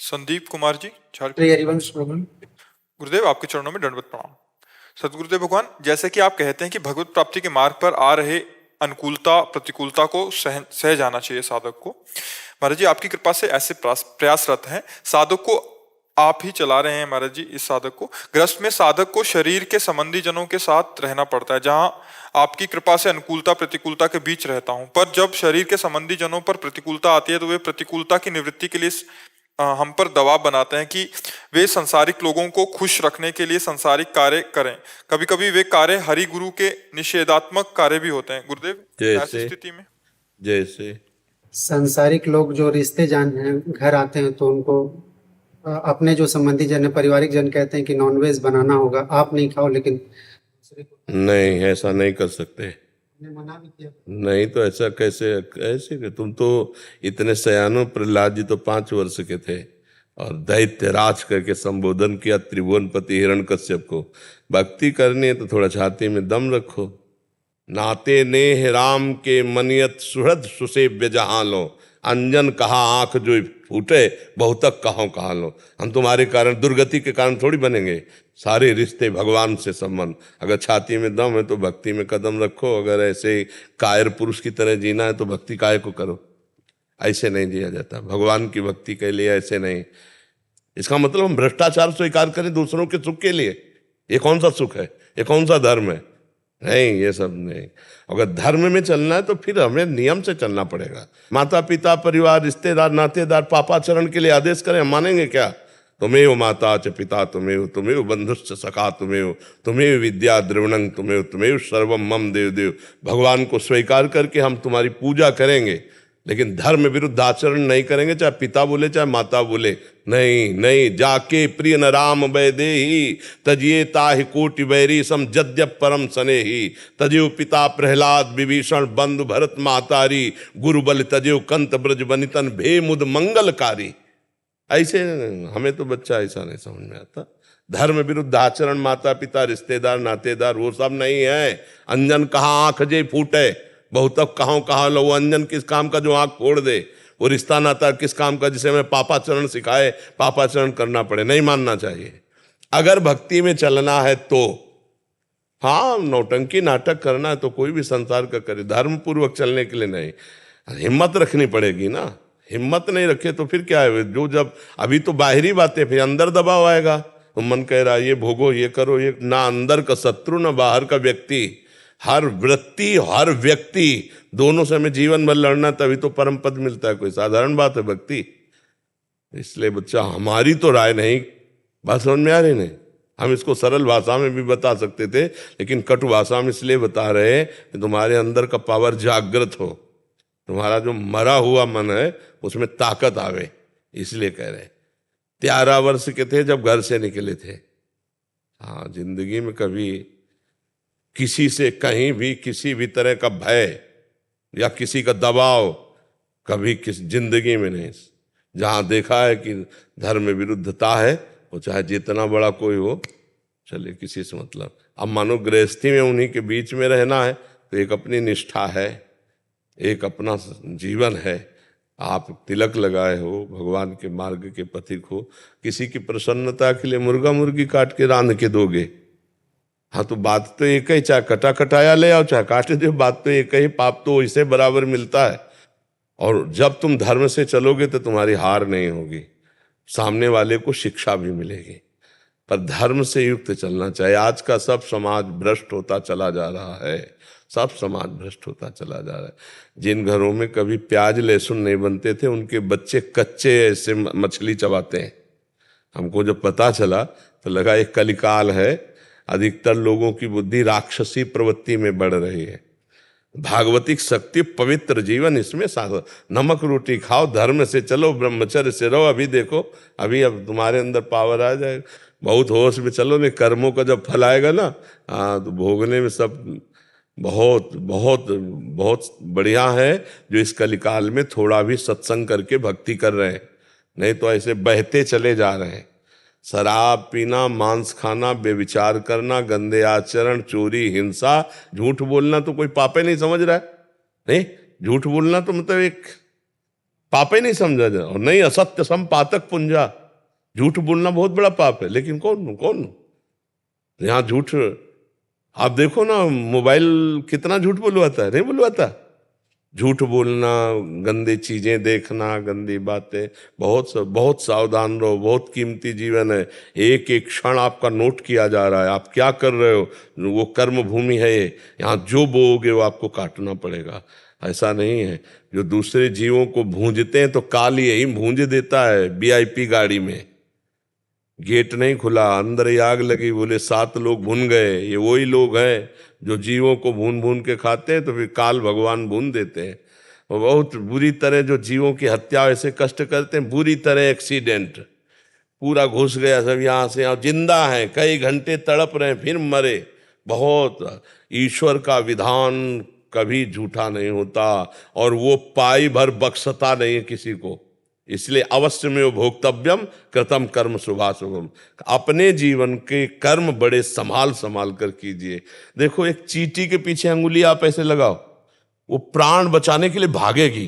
संदीप कुमार जी श्री हरिवंश भगवान। गुरुदेव आपके चरणों में दंडवत प्रणाम। सदगुरुदेव भगवान, जैसे कि आप कहते हैं कि भगवत प्राप्ति के मार्ग पर आ रहे अनुकूलता प्रतिकूलता को सह जाना चाहिए साधक को। महाराज जी आपकी कृपा से ऐसे प्रयासरत हैं, साधक को आप ही चला रहे हैं महाराज जी। इस साधक को गृहस्थ में साधक को शरीर के संबंधी जनों के साथ रहना पड़ता है, जहां आपकी कृपा से अनुकूलता प्रतिकूलता के बीच रहता हूं। पर जब शरीर के संबंधी जनों पर प्रतिकूलता आती है तो वे प्रतिकूलता की निवृत्ति के लिए हम पर दबाव बनाते हैं कि वे संसारिक लोगों को खुश रखने के लिए संसारिक कार्य करें। कभी कभी वे कार्य हरि गुरु के निषेधात्मक कार्य भी होते हैं। गुरुदेव ऐसी स्थिति में जैसे सांसारिक लोग जो रिश्ते जान हैं घर आते हैं तो उनको अपने जो संबंधी जन है, पारिवारिक जन कहते हैं कि नॉनवेज बनाना होगा, आप नहीं खाओ, लेकिन नहीं, ऐसा नहीं कर सकते। ने मना भी किया। नहीं तो ऐसा कैसे ऐसे कि तुम तो इतने सयानो, प्रहलाद जी तो 5 वर्ष के थे और दैत्य राज करके संबोधन किया त्रिभुवनपति हिरण्यकश्यप को। भक्ति करनी है तो थोड़ा छाती में दम रखो। नाते नेह राम के मनियत सुहृद सुसेव्य जहां लो, अंजन कहा आंख जो फूटे बहुतक कहो कहा लो। हम तुम्हारे कारण, दुर्गति के कारण थोड़ी बनेंगे। सारे रिश्ते भगवान से संबंध। अगर छाती में दम है तो भक्ति में कदम रखो। अगर ऐसे कायर पुरुष की तरह जीना है तो भक्ति काय को करो। ऐसे नहीं जिया जाता भगवान की भक्ति के लिए, ऐसे नहीं। इसका मतलब हम भ्रष्टाचार स्वीकार करें दूसरों के सुख के लिए? ये कौन सा सुख है? ये कौन सा धर्म है? नहीं, ये सब नहीं। अगर धर्म में चलना है तो फिर हमें नियम से चलना पड़ेगा। माता पिता परिवार रिश्तेदार नातेदार पापाचरण के लिए आदेश करें, हम मानेंगे क्या? तुम्हें माता च पिता तुम्हें बंधुश्च सखा तुम्हें विद्या द्रविणं तुम्हें सर्वम मम देव देव। भगवान को स्वीकार करके हम तुम्हारी पूजा करेंगे, लेकिन धर्म विरुद्ध आचरण नहीं करेंगे, चाहे पिता बोले चाहे माता बोले। नहीं नहीं, जाके प्रिय न राम वैदेही तजिए ताहि कोटि वैरी सम जद्यप परम सनेही। तजेव पिता प्रहलाद विभीषण बंधु भरत मातारी, गुरु बल तजेव कंत ब्रज बनितन भे मुद मंगलकारी। ऐसे हमें तो बच्चा ऐसा नहीं समझ में आता। धर्म विरुद्ध आचरण, माता पिता रिश्तेदार नातेदार वो सब नहीं है। अंजन कहाँ आंख जे फूटे बहुतक कहा लो। वो अंजन किस काम का जो आंख फोड़ दे? वो रिश्ता नाता किस काम का जिसे हमें पापाचरण सिखाए, पापाचरण करना पड़े? नहीं मानना चाहिए। अगर भक्ति में चलना है तो हाँ, नौटंकी नाटक करना है तो कोई भी संसार का करे, धर्म पूर्वक चलने के लिए नहीं। हिम्मत रखनी पड़ेगी ना। हिम्मत नहीं रखे तो फिर क्या है? जो जब अभी तो बाहरी बातें, फिर अंदर दबाव आएगा तो मन कह रहा है ये भोगो ये करो। ये ना अंदर का शत्रु ना बाहर का व्यक्ति, हर वृत्ति हर व्यक्ति दोनों से हमें जीवन भर लड़ना, तभी तो परम पद मिलता है। कोई साधारण बात है भक्ति? इसलिए बच्चा, हमारी तो राय नहीं, बात समझ में आ रही नहीं। हम इसको सरल भाषा में भी बता सकते थे, लेकिन कटु भाषा में इसलिए बता रहे हैं कि तुम्हारे अंदर का पावर जागृत हो, तुम्हारा जो मरा हुआ मन है उसमें ताकत आवे, इसलिए कह रहे हैं। 13 वर्ष के थे जब घर से निकले थे। हाँ, जिंदगी में कभी किसी से कहीं भी किसी भी तरह का भय या किसी का दबाव कभी किस जिंदगी में नहीं। जहाँ देखा है कि धर्म विरुद्धता है, वो चाहे जितना बड़ा कोई हो, चले किसी से मतलब। अब मानो गृहस्थी में उन्हीं के बीच में रहना है तो एक अपनी निष्ठा है, एक अपना जीवन है। आप तिलक लगाए हो, भगवान के मार्ग के पथिक हो, किसी की प्रसन्नता के लिए मुर्गा मुर्गी काट के रांध के दोगे। हाँ, तो बात तो एक ही, चाहे कटा कटाया ले आओ चाहे काटे दो, बात तो एक ही, पाप तो इसे बराबर मिलता है। और जब तुम धर्म से चलोगे तो तुम्हारी हार नहीं होगी, सामने वाले को शिक्षा भी मिलेगी। पर धर्म से युक्त चलना चाहिए। आज का सब समाज भ्रष्ट होता चला जा रहा है, सब समाज भ्रष्ट होता चला जा रहा है। जिन घरों में कभी प्याज लहसुन नहीं बनते थे, उनके बच्चे कच्चे ऐसे मछली चबाते हैं। हमको जब पता चला तो लगा एक कलिकाल है, अधिकतर लोगों की बुद्धि राक्षसी प्रवृत्ति में बढ़ रही है। भागवतिक शक्ति पवित्र जीवन इसमें साथ, नमक रोटी खाओ, धर्म से चलो, ब्रह्मचर्य से रहो। अभी देखो, अभी अब तुम्हारे अंदर पावर आ जाएगा। बहुत होश में चलो, नहीं कर्मों का जब फल आएगा ना, हाँ, तो भोगने में सब बहुत बहुत बहुत बढ़िया है जो इस कलिकाल में थोड़ा भी सत्संग करके भक्ति कर रहे हैं। नहीं तो ऐसे बहते चले जा रहे हैं। शराब पीना, मांस खाना, बेविचार करना, गंदे आचरण, चोरी, हिंसा, झूठ बोलना तो कोई पापे नहीं समझ रहा है। नहीं, झूठ बोलना तो मतलब एक पाप ही नहीं समझा जाए। और नहीं, असत्य संपातक पुंजा, झूठ बोलना बहुत बड़ा पाप है। लेकिन कौन कौन यहाँ झूठ, आप देखो ना मोबाइल कितना झूठ बुलवाता है, नहीं बुलवाता? झूठ बोलना, गंदी चीजें देखना, गंदी बातें, बहुत सावधान रहो, बहुत कीमती जीवन है। एक एक क्षण आपका नोट किया जा रहा है, आप क्या कर रहे हो, वो कर्म भूमि है ये, यहाँ जो बोओगे वो आपको काटना पड़ेगा। ऐसा नहीं है। जो दूसरे जीवों को भूंजते हैं तो काल यही भूंज देता है। वीआईपी गाड़ी में गेट नहीं खुला, अंदर ही आग लगी, बोले 7 लोग भून गए। ये वही लोग हैं जो जीवों को भून भून के खाते हैं, तो फिर काल भगवान भून देते हैं। और बहुत बुरी तरह जो जीवों की हत्या ऐसे कष्ट करते हैं, बुरी तरह एक्सीडेंट, पूरा घुस गया सब यहाँ से, यहाँ जिंदा है, कई घंटे तड़प रहे फिर मरे। बहुत, ईश्वर का विधान कभी झूठा नहीं होता, और वो पाई भर बख्शता नहीं है किसी को। इसलिए अवश्य में वो भोक्तव्यम कृतम कर्म शुभाशुभम। अपने जीवन के कर्म बड़े संभाल संभाल कर कीजिए। देखो, एक चींटी के पीछे अंगुली आप ऐसे लगाओ, वो प्राण बचाने के लिए भागेगी।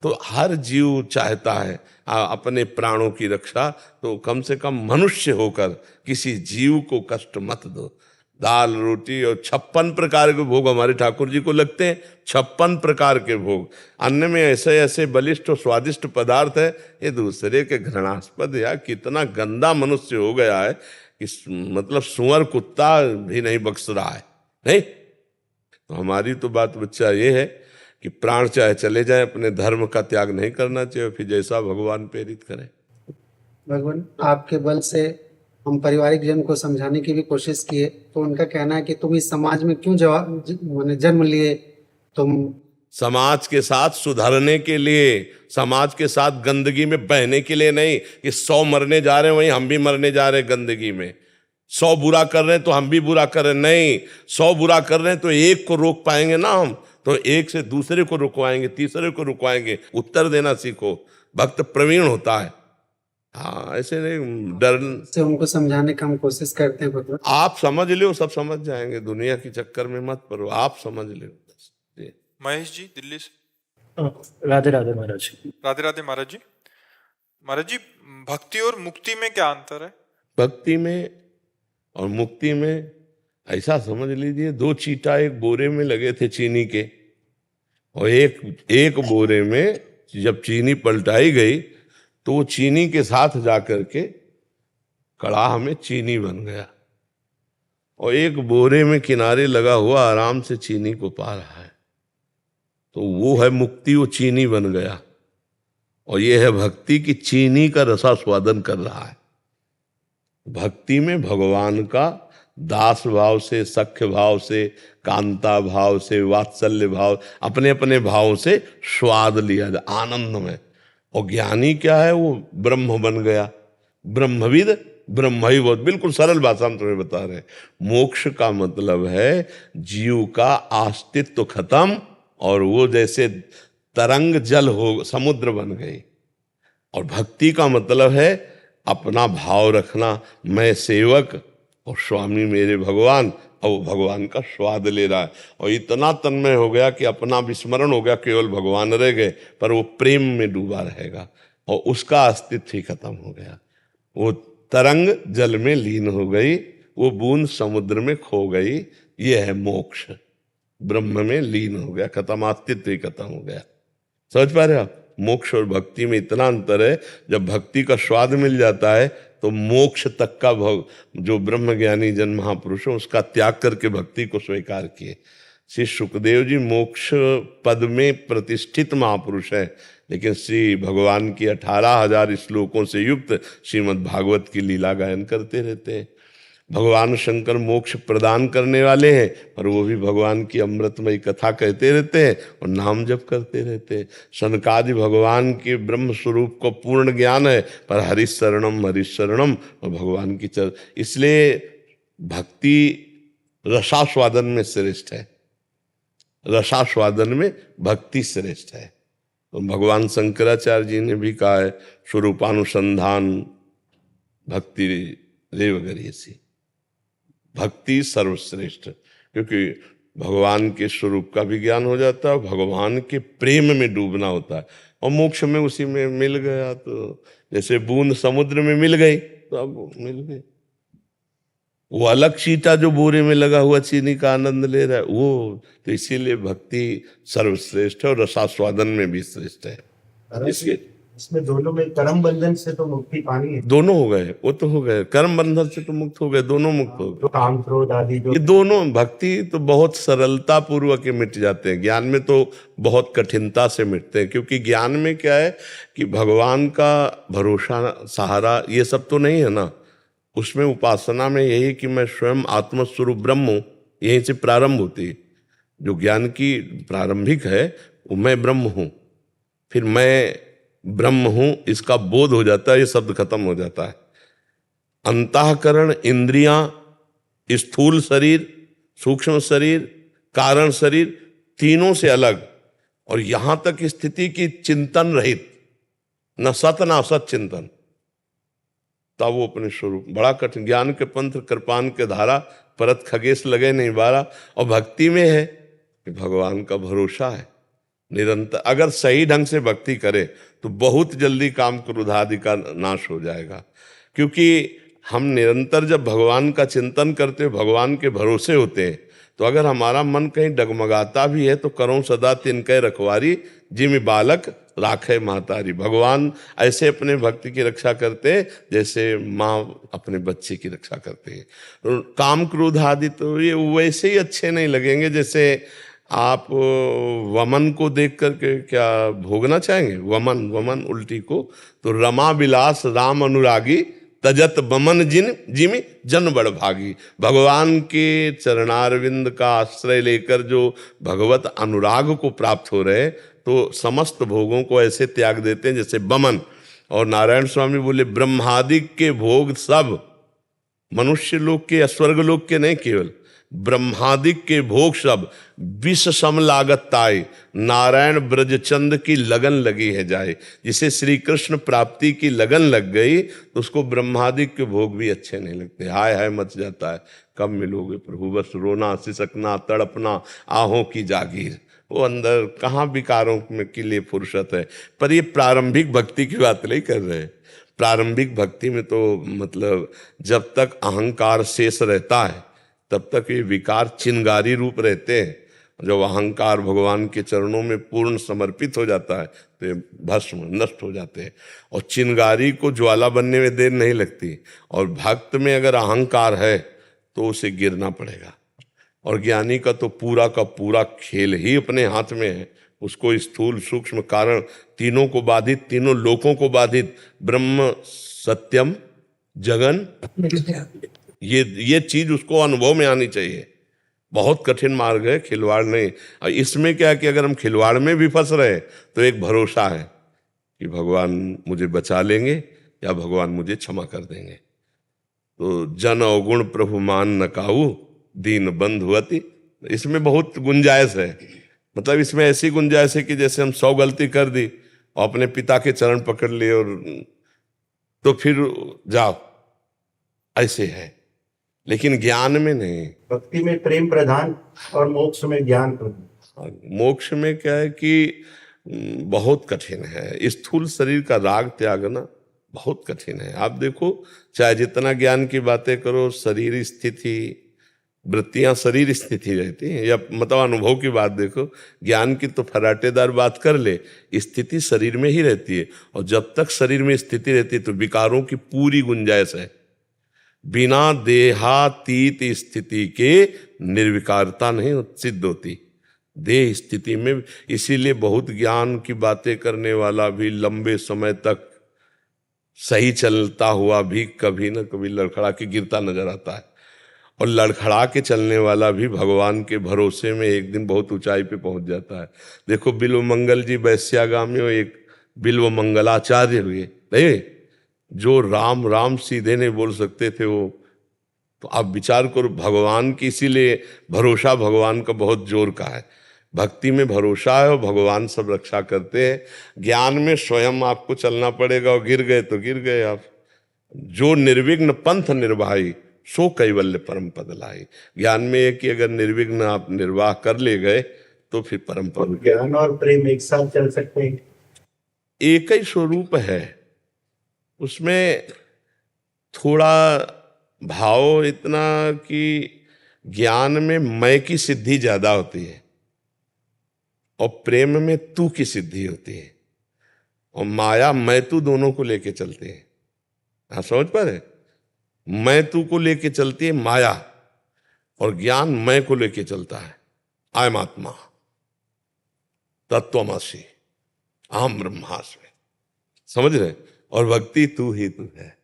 तो हर जीव चाहता है अपने प्राणों की रक्षा, तो कम से कम मनुष्य होकर किसी जीव को कष्ट मत दो। दाल रोटी और 56 प्रकार के भोग हमारे ठाकुर जी को लगते हैं। 56 प्रकार के भोग, अन्न में ऐसे ऐसे बलिष्ठ और स्वादिष्ट पदार्थ है, ये दूसरे के घृणास्पद। या कितना गंदा मनुष्य हो गया है कि मतलब सुअर कुत्ता भी नहीं बख्श रहा है। नहीं, तो हमारी तो बात बच्चा ये है कि प्राण चाहे चले जाए, अपने धर्म का त्याग नहीं करना चाहिए, फिर जैसा भगवान प्रेरित करें। भगवान, आपके बल से हम पारिवारिक जन को समझाने की भी कोशिश किए, तो उनका कहना है कि तुम इस समाज में क्यों माने जन्म लिए, तुम समाज के साथ सुधरने के लिए, समाज के साथ गंदगी में बहने के लिए नहीं कि 100 मरने जा रहे हैं वहीं हम भी मरने जा रहे हैं गंदगी में। 100 बुरा कर रहे हैं तो हम भी बुरा कर रहे हैं, नहीं। 100 बुरा कर रहे हैं तो एक को रोक पाएंगे ना हम, तो एक से दूसरे को रुकवाएंगे, तीसरे को रुकवाएंगे। उत्तर देना सीखो, भक्त प्रवीण होता है। हाँ, ऐसे नहीं डर से उनको समझाने का हम कोशिश करते हैं भगवान। आप समझ लो, सब समझ जाएंगे। दुनिया के चक्कर में मत पड़ो, आप समझ लो। महेश जी दिल्ली से। राधे राधे महाराज। राधे राधे महाराज जी। महाराज जी, भक्ति और मुक्ति में क्या अंतर है? भक्ति में और मुक्ति में ऐसा समझ लीजिए, 2 चीटा एक बोरे में लगे थे चीनी के, और एक बोरे में जब चीनी पलटाई गई तो वो चीनी के साथ जाकर के कड़ाह में चीनी बन गया, और एक बोरे में किनारे लगा हुआ आराम से चीनी को पा रहा है। तो वो है मुक्ति, वो चीनी बन गया। और ये है भक्ति की चीनी का रसास्वादन कर रहा है। भक्ति में भगवान का दास भाव से, सख्य भाव से, कांता भाव से, वात्सल्य भाव, अपने अपने भाव से स्वाद लिया जाए, आनंद में। और ज्ञानी क्या है, वो ब्रह्म बन गया, ब्रह्मविद ब्रह्मैव। बिल्कुल सरल भाषा में तुम्हें बता रहे हैं। मोक्ष का मतलब है जीव का अस्तित्व खत्म, और वो जैसे तरंग जल हो, समुद्र बन गई। और भक्ति का मतलब है अपना भाव रखना, मैं सेवक और स्वामी मेरे भगवान, और वो भगवान का स्वाद ले रहा है। और इतना तन्मय हो गया कि अपना विस्मरण हो गया, केवल भगवान रह गए, पर वो प्रेम में डूबा रहेगा, और उसका अस्तित्व ही खत्म हो गया। वो तरंग जल में लीन हो गई, वो बूंद समुद्र में खो गई। ये है मोक्ष, ब्रह्म में लीन हो गया, खत्म, अस्तित्व ही खत्म हो गया। समझ पा रहे आप? मोक्ष और भक्ति में इतना अंतर है। जब भक्ति का स्वाद मिल जाता है तो मोक्ष तक का जो ब्रह्म ज्ञानी जन महापुरुष है उसका त्याग करके भक्ति को स्वीकार किए। श्री सुखदेव जी मोक्ष पद में प्रतिष्ठित महापुरुष है, लेकिन श्री भगवान की 18,000 श्लोकों से युक्त श्रीमद् भागवत की लीला गायन करते रहते हैं। भगवान शंकर मोक्ष प्रदान करने वाले हैं, पर वो भी भगवान की अमृतमयी कथा कहते रहते हैं और नाम जप करते रहते हैं। सनकादि भगवान के ब्रह्म स्वरूप को पूर्ण ज्ञान है, पर हरिशरणम हरिशरणम, और भगवान की इसलिए भक्ति रसास्वादन में श्रेष्ठ है, रसास्वादन में भक्ति श्रेष्ठ है। तो भगवान शंकराचार्य जी ने भी कहा है, स्वरूपानुसंधान भक्ति रेव गरियसी, भक्ति सर्वश्रेष्ठ। क्योंकि भगवान के स्वरूप का भी ज्ञान हो जाता है और भगवान के प्रेम में डूबना होता है। और मोक्ष में उसी में मिल गया तो जैसे बूंद समुद्र में मिल गई तो अब मिल गई। वो अलग चीटा जो बोरे में लगा हुआ चीनी का आनंद ले रहा है वो, तो इसीलिए भक्ति सर्वश्रेष्ठ है और रसास्वादन में भी श्रेष्ठ है। इसके इसमें दोनों में कर्म बंधन से तो मुक्ति पानी है, दोनों हो गए, वो तो हो गए, कर्म बंधन से तो मुक्त हो गए, दोनों मुक्त हो गए। जो काम क्रोध आदि जो ये दोनों भक्ति तो बहुत सरलता पूर्वक के मिट जाते हैं, ज्ञान में तो बहुत कठिनता से मिटते हैं। क्योंकि ज्ञान में क्या है कि भगवान का भरोसा सहारा ये सब तो नहीं है ना, उसमें उपासना में यही कि मैं स्वयं आत्मस्वरूप ब्रह्म हूँ, यहीं से प्रारंभ होती है। जो ज्ञान की प्रारंभिक है वो मैं ब्रह्म हूँ, फिर मैं ब्रह्म हूँ इसका बोध हो जाता है, ये शब्द खत्म हो जाता है। अंतःकरण, इंद्रियां, स्थूल शरीर, सूक्ष्म शरीर, कारण शरीर, तीनों से अलग, और यहां तक स्थिति की चिंतन रहित, न सत न असत चिंतन, तब वो अपने स्वरूप। बड़ा कठिन, ज्ञान के पंथ कृपान के धारा, परत खगेश लगे नहीं बारा। और भक्ति में है कि भगवान का भरोसा है निरंतर। अगर सही ढंग से भक्ति करे तो बहुत जल्दी काम क्रोध आदि का नाश हो जाएगा। क्योंकि हम निरंतर जब भगवान का चिंतन करते, भगवान के भरोसे होते हैं, तो अगर हमारा मन कहीं डगमगाता भी है तो करो सदा तिनके रखवारी, जिम बालक राखे महतारी। भगवान ऐसे अपने भक्ति की रक्षा करते हैं जैसे माँ अपने बच्चे की रक्षा करते हैं। तो काम क्रोध आदि तो ये वैसे ही अच्छे नहीं लगेंगे जैसे आप वमन को देख करके क्या भोगना चाहेंगे। वमन, वमन उल्टी को, तो रमा विलास राम अनुरागी, तजत बमन जिन जिमि जन बड़ भागी। भगवान के चरणारविंद का आश्रय लेकर जो भगवत अनुराग को प्राप्त हो रहे, तो समस्त भोगों को ऐसे त्याग देते हैं जैसे बमन। और नारायण स्वामी बोले ब्रह्मादिक के भोग सब, मनुष्य लोक के या स्वर्ग लोक के नहीं, केवल ब्रह्मादिक के भोग सब विष सम लागत ताई, नारायण ब्रजचंद की लगन लगी है जाए। जिसे श्री कृष्ण प्राप्ति की लगन लग गई तो उसको ब्रह्मादिक के भोग भी अच्छे नहीं लगते, हाय हाय मच जाता है, कब मिलोगे प्रभु, बस रोना सिसकना तड़पना आहों की जागीर। वो अंदर कहाँ विकारों में के लिए फुर्सत है। पर ये प्रारंभिक भक्ति की बात नहीं कर रहे। प्रारंभिक भक्ति में तो मतलब जब तक अहंकार शेष रहता है तब तक ये विकार चिंगारी रूप रहते हैं। जब अहंकार भगवान के चरणों में पूर्ण समर्पित हो जाता है तो ये भस्म नष्ट हो जाते हैं। और चिंगारी को ज्वाला बनने में देर नहीं लगती। और भक्त में अगर अहंकार है तो उसे गिरना पड़ेगा। और ज्ञानी का तो पूरा का पूरा खेल ही अपने हाथ में है। उसको स्थूल सूक्ष्म कारण तीनों को बाधित, तीनों लोकों को बाधित, ब्रह्म सत्यम जगन, ये चीज उसको अनुभव में आनी चाहिए। बहुत कठिन मार्ग है, खिलवाड़ नहीं। और इसमें क्या है कि अगर हम खिलवाड़ में भी फंस रहे तो एक भरोसा है कि भगवान मुझे बचा लेंगे या भगवान मुझे क्षमा कर देंगे। तो जन अवगुण प्रभु मान न काऊ, दीन बंधुअति, इसमें बहुत गुंजाइश है। मतलब इसमें ऐसी गुंजाइश है कि जैसे हम 100 गलती कर दी और अपने पिता के चरण पकड़ लिए और तो फिर जाओ, ऐसे है। लेकिन ज्ञान में नहीं। भक्ति में प्रेम प्रधान और मोक्ष में ज्ञान प्रधान। मोक्ष में क्या है कि बहुत कठिन है। स्थूल शरीर का राग त्यागना बहुत कठिन है। आप देखो, चाहे जितना ज्ञान की बातें करो, शरीर स्थिति, वृत्तियां शरीर स्थिति रहती हैं। या मतलब अनुभव की बात देखो, ज्ञान की तो फराटेदार बात कर ले, स्थिति शरीर में ही रहती है। और जब तक शरीर में स्थिति रहती है तो विकारों की पूरी गुंजाइश है। बिना देहातीत स्थिति के निर्विकारता नहीं सिद्ध होती। देह स्थिति में इसीलिए बहुत ज्ञान की बातें करने वाला भी लंबे समय तक सही चलता हुआ भी कभी न कभी लड़खड़ा के गिरता नजर आता है। और लड़खड़ा के चलने वाला भी भगवान के भरोसे में एक दिन बहुत ऊंचाई पे पहुंच जाता है। देखो बिल्व मंगल जी वैश्यागामी एक बिल्व मंगलाचार्य हुए, नहीं जो राम राम सीधे नहीं बोल सकते थे वो। तो आप विचार करो, भगवान की, इसीलिए भरोसा भगवान का बहुत जोर का है। भक्ति में भरोसा है और भगवान सब रक्षा करते हैं। ज्ञान में स्वयं आपको चलना पड़ेगा और गिर गए तो गिर गए आप। जो निर्विघ्न पंथ निर्वाही सो कैवल्य परम पद लाई। ज्ञान में है कि अगर निर्विघ्न आप निर्वाह कर ले गए तो फिर परम पद। ज्ञान और प्रेम एक साथ चल सकते हैं? एक ही स्वरूप है, उसमें थोड़ा भाव इतना कि ज्ञान में मैं की सिद्धि ज्यादा होती है और प्रेम में तू की सिद्धि होती है, और माया मैं तू दोनों को लेके चलती है। आप समझ पा रहे? मैं तू को लेके चलती है माया, और ज्ञान मैं को लेके चलता है। अयम आत्मा तत्वमसि अहम ब्रह्मास्मि। समझ रहे? और भक्ति तू ही तू है,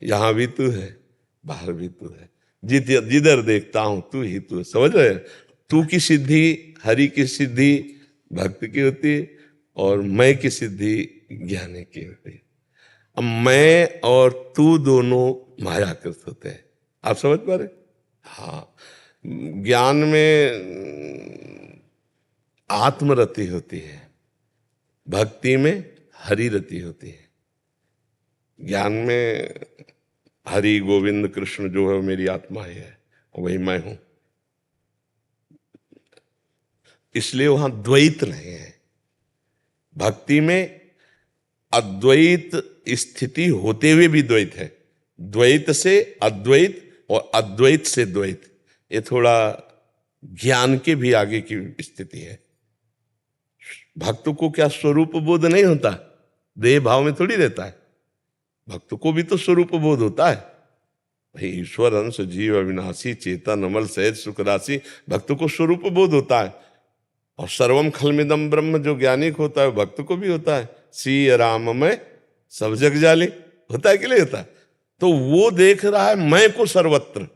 यहां भी तू है, बाहर भी तू है, जिधर देखता हूं तू ही तू है। समझ रहे? तू की सिद्धि, हरि की सिद्धि भक्त की होती है, और मैं की सिद्धि ज्ञानी की होती है। अब मैं और तू दोनों मायाकृत होते हैं। आप समझ पा रहे? हाँ, ज्ञान में आत्मरति होती है, भक्ति में हरि रति होती है। ज्ञान में हरि गोविंद कृष्ण जो है मेरी आत्मा ही है, वही मैं हूं, इसलिए वहां द्वैत नहीं है। भक्ति में अद्वैत स्थिति होते हुए भी द्वैत है, द्वैत से अद्वैत और अद्वैत से द्वैत, ये थोड़ा ज्ञान के भी आगे की स्थिति है। भक्त को क्या स्वरूप बोध नहीं होता? देह भाव में थोड़ी रहता है, भक्त को भी तो स्वरूप बोध होता है। भाई ईश्वर अंश जीव अविनाशी चेतन अमल सहज सुख राशि, भक्त को स्वरूप बोध होता है। और सर्वम खलमिदम ब्रह्म जो ज्ञानी को होता है भक्त को भी होता है। सी राम में सब जग जाले, होता है कि नहीं होता? तो वो देख रहा है मैं को सर्वत्र,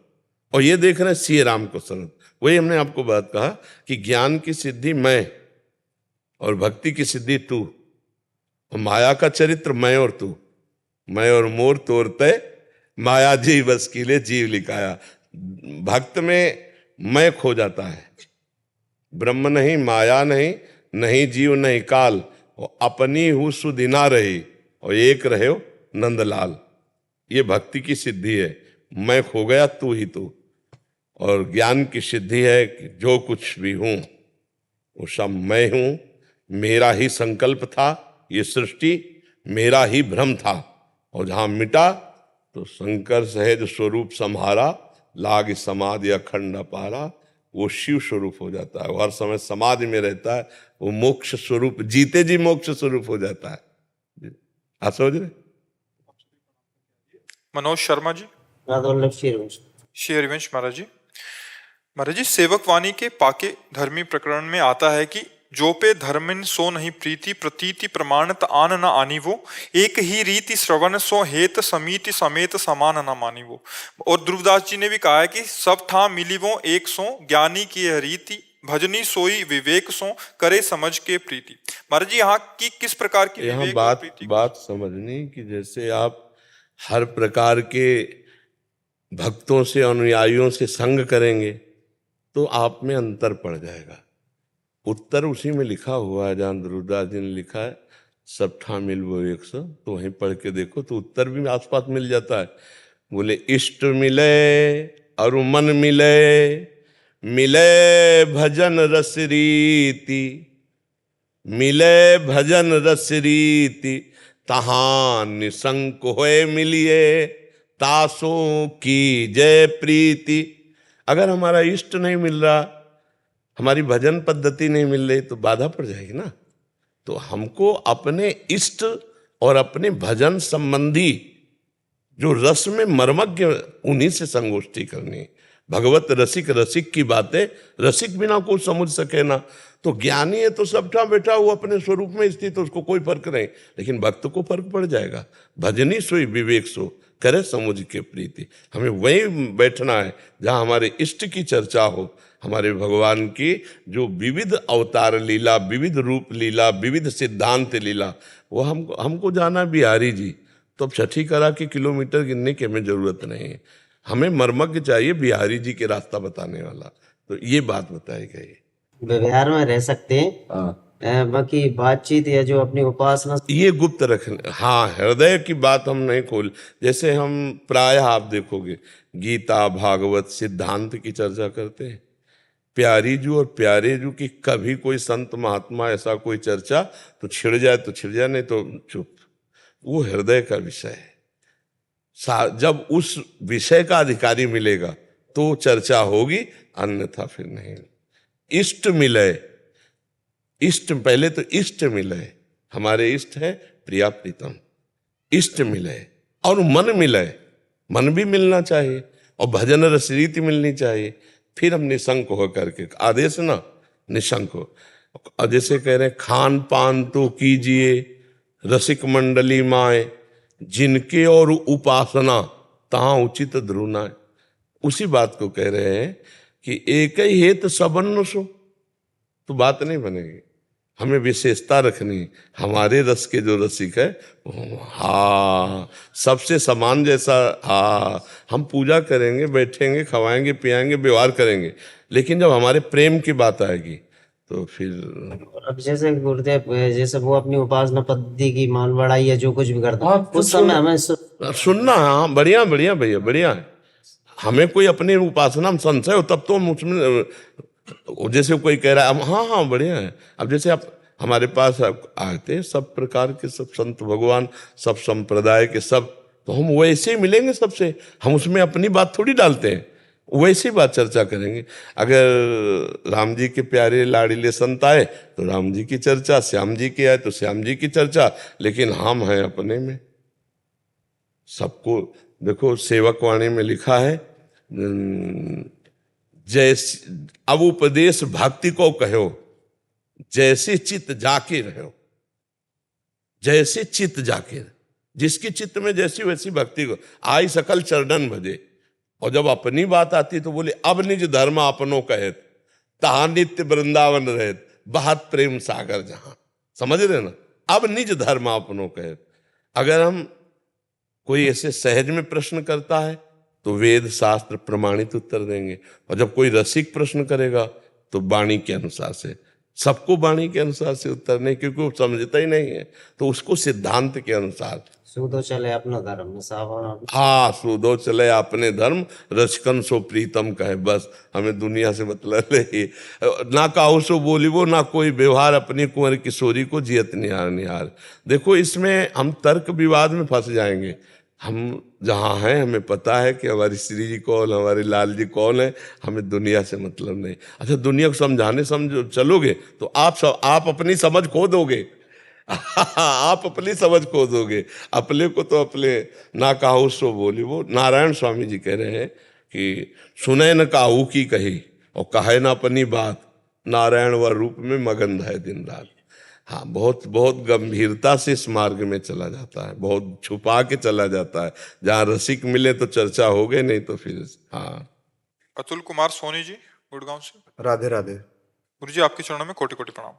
और ये देख रहे हैं सी राम को सर्वत्र। वही हमने आपको बात कहा कि ज्ञान की सिद्धि मैं और भक्ति की सिद्धि तू, और माया का चरित्र मैं और तू। मैं और मोर तोरते माया जी बस कीले जीव लिखाया। भक्त में मैं खो जाता है, ब्रह्म नहीं, माया नहीं, नहीं जीव नहीं काल, और अपनी हूं सुदिना रही और एक रहे हो नंदलाल। ये भक्ति की सिद्धि है, मैं खो गया तू ही तू। और ज्ञान की सिद्धि है कि जो कुछ भी हूं वो सब मैं हूं, मेरा ही संकल्प था, ये सृष्टि मेरा ही भ्रम था, और जहां मिटा तो शंकर सहज स्वरूप संहारा, लाग समाधि अखंड अपारा, वो शिव स्वरूप हो जाता है। वो हर समय समाधि में रहता है, वो मोक्ष स्वरूप, जीते जी मोक्ष स्वरूप हो जाता है। आप समझ रहे? मनोज शर्मा जी। श्री हरिवंश महाराज जी। महाराज जी, सेवक वाणी के पाके धर्मी प्रकरण में आता है कि जो पे धर्मिन सो नहीं प्रीति प्रतीति प्रमाणत आन न आनी वो, एक ही रीति श्रवण सो हेत समीति समेत समान न मानी वो। और ध्रुवदास जी ने भी कहा है कि सब था मिली वो एक सो, ज्ञानी की यह रीति भजनी सोई विवेक सो, करे समझ के प्रीति। महाराज जी, यहाँ की किस प्रकार की यहाँ विवेक और प्रीति बात समझनी कि जैसे आप हर प्रकार के भक्तों से अनुयायियों से संग करेंगे तो आप में अंतर पड़ जाएगा। उत्तर उसी में लिखा हुआ है जहाँ ध्रुवदास जी ने लिखा है सब ठा मिल वो 100, तो वहीं पढ़ के देखो तो उत्तर भी आसपास मिल जाता है। बोले इष्ट मिले और मन मिले, मिले भजन रस रीति, मिले भजन रस रीति, तहां निसंक होए मिलिए, तासों की जय प्रीति। अगर हमारा इष्ट नहीं मिल रहा, हमारी भजन पद्धति नहीं मिल रही, तो बाधा पड़ जाएगी ना। तो हमको अपने इष्ट और अपने भजन संबंधी जो रस में मर्मज्ञ, उन्हीं से संगोष्ठी करनी। भगवत रसिक रसिक की बातें रसिक बिना कोई समझ सके ना। तो ज्ञानी है तो सबटा बैठा वो अपने स्वरूप में स्थित, तो उसको कोई फर्क नहीं, लेकिन भक्त को फर्क पड़ जाएगा। भजनी सोई विवेक सो, करे समझ के प्रीति। हमें वहीं बैठना है जहाँ हमारे इष्ट की चर्चा हो, हमारे भगवान की जो विविध अवतार लीला, विविध रूप लीला, विविध सिद्धांत लीला, वो हमको जाना बिहारी जी। तो अब छठी करा के किलोमीटर गिनने की हमें जरूरत नहीं है, हमें मर्मज्ञ चाहिए बिहारी जी के रास्ता बताने वाला। तो ये बात बताई गई। व्यवहार में रह सकते हैं बाकी बातचीत या जो अपनी उपासना ये गुप्त रखने, हाँ, हृदय की बात हम नहीं खोल। जैसे हम प्रायः आप देखोगे गीता भागवत सिद्धांत की चर्चा करते हैं, प्यारी जू और प्यारे जू की कभी कोई संत महात्मा ऐसा कोई चर्चा तो छिड़ जाए तो छिड़ जाए, नहीं तो चुप। वो हृदय का विषय है। जब उस विषय का अधिकारी मिलेगा तो चर्चा होगी, अन्यथा फिर नहीं। इष्ट मिले, इष्ट पहले तो इष्ट मिले, हमारे इष्ट है प्रिया प्रीतम, इष्ट मिले और मन मिले, मन भी मिलना चाहिए और भजन रस रीति मिलनी चाहिए, फिर हम निशंक होकर के, आदेश ना निशंक हो। और जैसे कह रहे हैं खान पान तो कीजिए रसिक मंडली माए, जिनके और उपासना तहाँ उचित ध्रुना। उसी बात को कह रहे हैं कि एक ही हेत सबन सो, तो बात नहीं बनेगी। हमें विशेषता रखनी, हमारे रस के जो रसिक है, हाँ, सबसे समान जैसा, हाँ, हम पूजा करेंगे, बैठेंगे, खवाएंगे, पियाएंगे, व्यवहार करेंगे, लेकिन जब हमारे प्रेम की बात आएगी तो फिर। अब जैसे गुरुदेव जैसे वो अपनी उपासना पद्धति की मान बढ़ाई या जो कुछ भी करता है उस समय हमें सुनना, हाँ, बढ़िया बढ़िया भैया, बढ़िया है। हमें कोई अपनी उपासना में संशय हो तब तो हम उसमें, जैसे कोई कह रहा है हाँ हाँ बढ़िया है। अब जैसे आप हमारे पास आते हैं सब प्रकार के, सब संत भगवान, सब संप्रदाय के, सब, तो हम वैसे ही मिलेंगे सबसे, हम उसमें अपनी बात थोड़ी डालते हैं, वैसी बात चर्चा करेंगे। अगर राम जी के प्यारे लाड़ीले संत आए तो राम जी की चर्चा, श्याम जी के आए तो श्याम जी की चर्चा, लेकिन हम हैं अपने में सबको। देखो सेवक वाणी में लिखा है, जैसे अब उपदेश भक्ति को कहो, जैसे चित्त जाके रहो, जैसे चित्त जाके, जिसकी चित्त में जैसी वैसी भक्ति को, आई सकल चरणन भजे। और जब अपनी बात आती तो बोले अब निज धर्म अपनो कहत, तहा नित्य वृंदावन रहत, बहत प्रेम सागर जहां। समझ रहे ना, अब निज धर्म अपनो कहत। अगर हम कोई ऐसे सहज में प्रश्न करता है तो वेद शास्त्र प्रमाणित उत्तर देंगे, और जब कोई रसिक प्रश्न करेगा तो वाणी के अनुसार से, सबको वाणी के अनुसार से उत्तर नहीं, क्योंकि वो समझता ही नहीं है, तो उसको सिद्धांत के अनुसार। सूदो चले अपना धर्म सावन। हाँ, सूदो चले अपने धर्म, रचकन सो प्रीतम कहे। बस हमें दुनिया से मतलब नहीं, ना काहू सो बोली वो, ना कोई व्यवहार अपनी कुंवर किशोरी को जियत निहार निहार। देखो इसमें हम तर्क विवाद में फंस जाएंगे। हम जहाँ हैं हमें पता है कि हमारी श्री जी कौन, हमारे लाल जी कौन है, हमें दुनिया से मतलब नहीं। अच्छा, दुनिया को समझाने चलोगे तो आप अपनी समझ खो दोगे आप अपनी समझ खो दोगे। अपने को तो अपने ना काहू सो बोली वो। नारायण स्वामी जी कह रहे हैं कि सुने न काहू की कही और कहे न अपनी बात, नारायण व रूप में मगन है दिन रात। हाँ, बहुत बहुत गंभीरता से इस मार्ग में चला जाता है, बहुत छुपा के चला जाता है। जहाँ रसिक मिले तो चर्चा हो गई, नहीं तो फिर। हाँ, अतुल कुमार सोनी जी गुड़गांव से। राधे राधे। गुरु जी आपके चरणों में कोटि कोटि प्रणाम।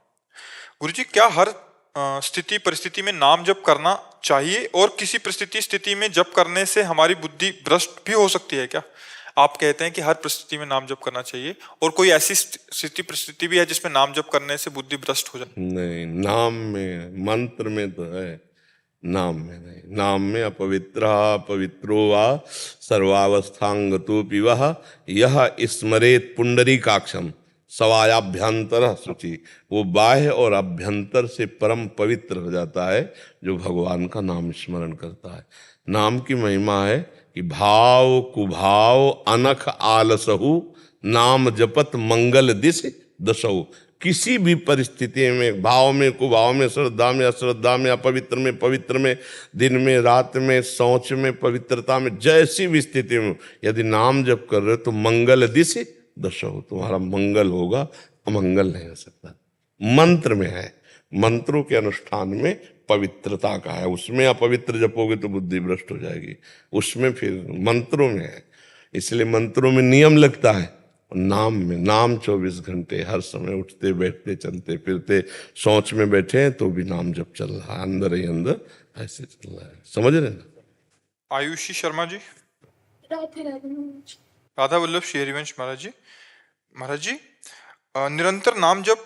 गुरु जी, क्या हर स्थिति परिस्थिति में नाम जप करना चाहिए, और किसी परिस्थिति स्थिति में जप करने से हमारी बुद्धि भ्रष्ट भी हो सकती है क्या? आप कहते हैं कि हर परिस्थिति में नाम जप करना चाहिए, और कोई ऐसी स्थिति परिस्थिति भी है जिसमें नाम जप करने से बुद्धि भ्रष्ट हो जाए? नहीं, नाम में, मंत्र में तो है, नाम में नहीं। नाम में अपवित्र पवित्रो वा सर्वावस्थांगतो पिवह यह स्मरेत पुंडरीकाक्षम सवायाभ्यंतर शुचि। वो बाह्य और अभ्यंतर से परम पवित्र हो जाता है जो भगवान का नाम स्मरण करता है। नाम की महिमा है कि भाव कुभाव अनख आलसहु, नाम जपत मंगल दिश दशहु। किसी भी परिस्थिति में, भाव में कुभाव में, श्रद्धा में अश्रद्धा में, अपवित्र में पवित्र में, दिन में रात में, शौच में पवित्रता में, जैसी भी स्थिति में यदि नाम जप कर रहे हो तो मंगल दिश दशहु, तुम्हारा मंगल होगा, अमंगल नहीं हो सकता। मंत्र में है, मंत्रों के अनुष्ठान में पवित्रता का है। उसमें अपवित्र जपोगे तो बुद्धि भ्रष्ट हो जाएगी, उसमें फिर मंत्रों में है। इसलिए मंत्रों में नियम लगता है, नाम में, नाम 24 घंटे हर समय, उठते बैठते चलते फिरते, शौच में बैठे हैं तो भी नाम जप चल रहा है, अंदर ही अंदर ऐसे चल रहा है। समझ रहे ना? आयुषी शर्मा जी। राधा वल्लभ श्री हरिवंश महाराज जी। महाराज जी, निरंतर नाम जप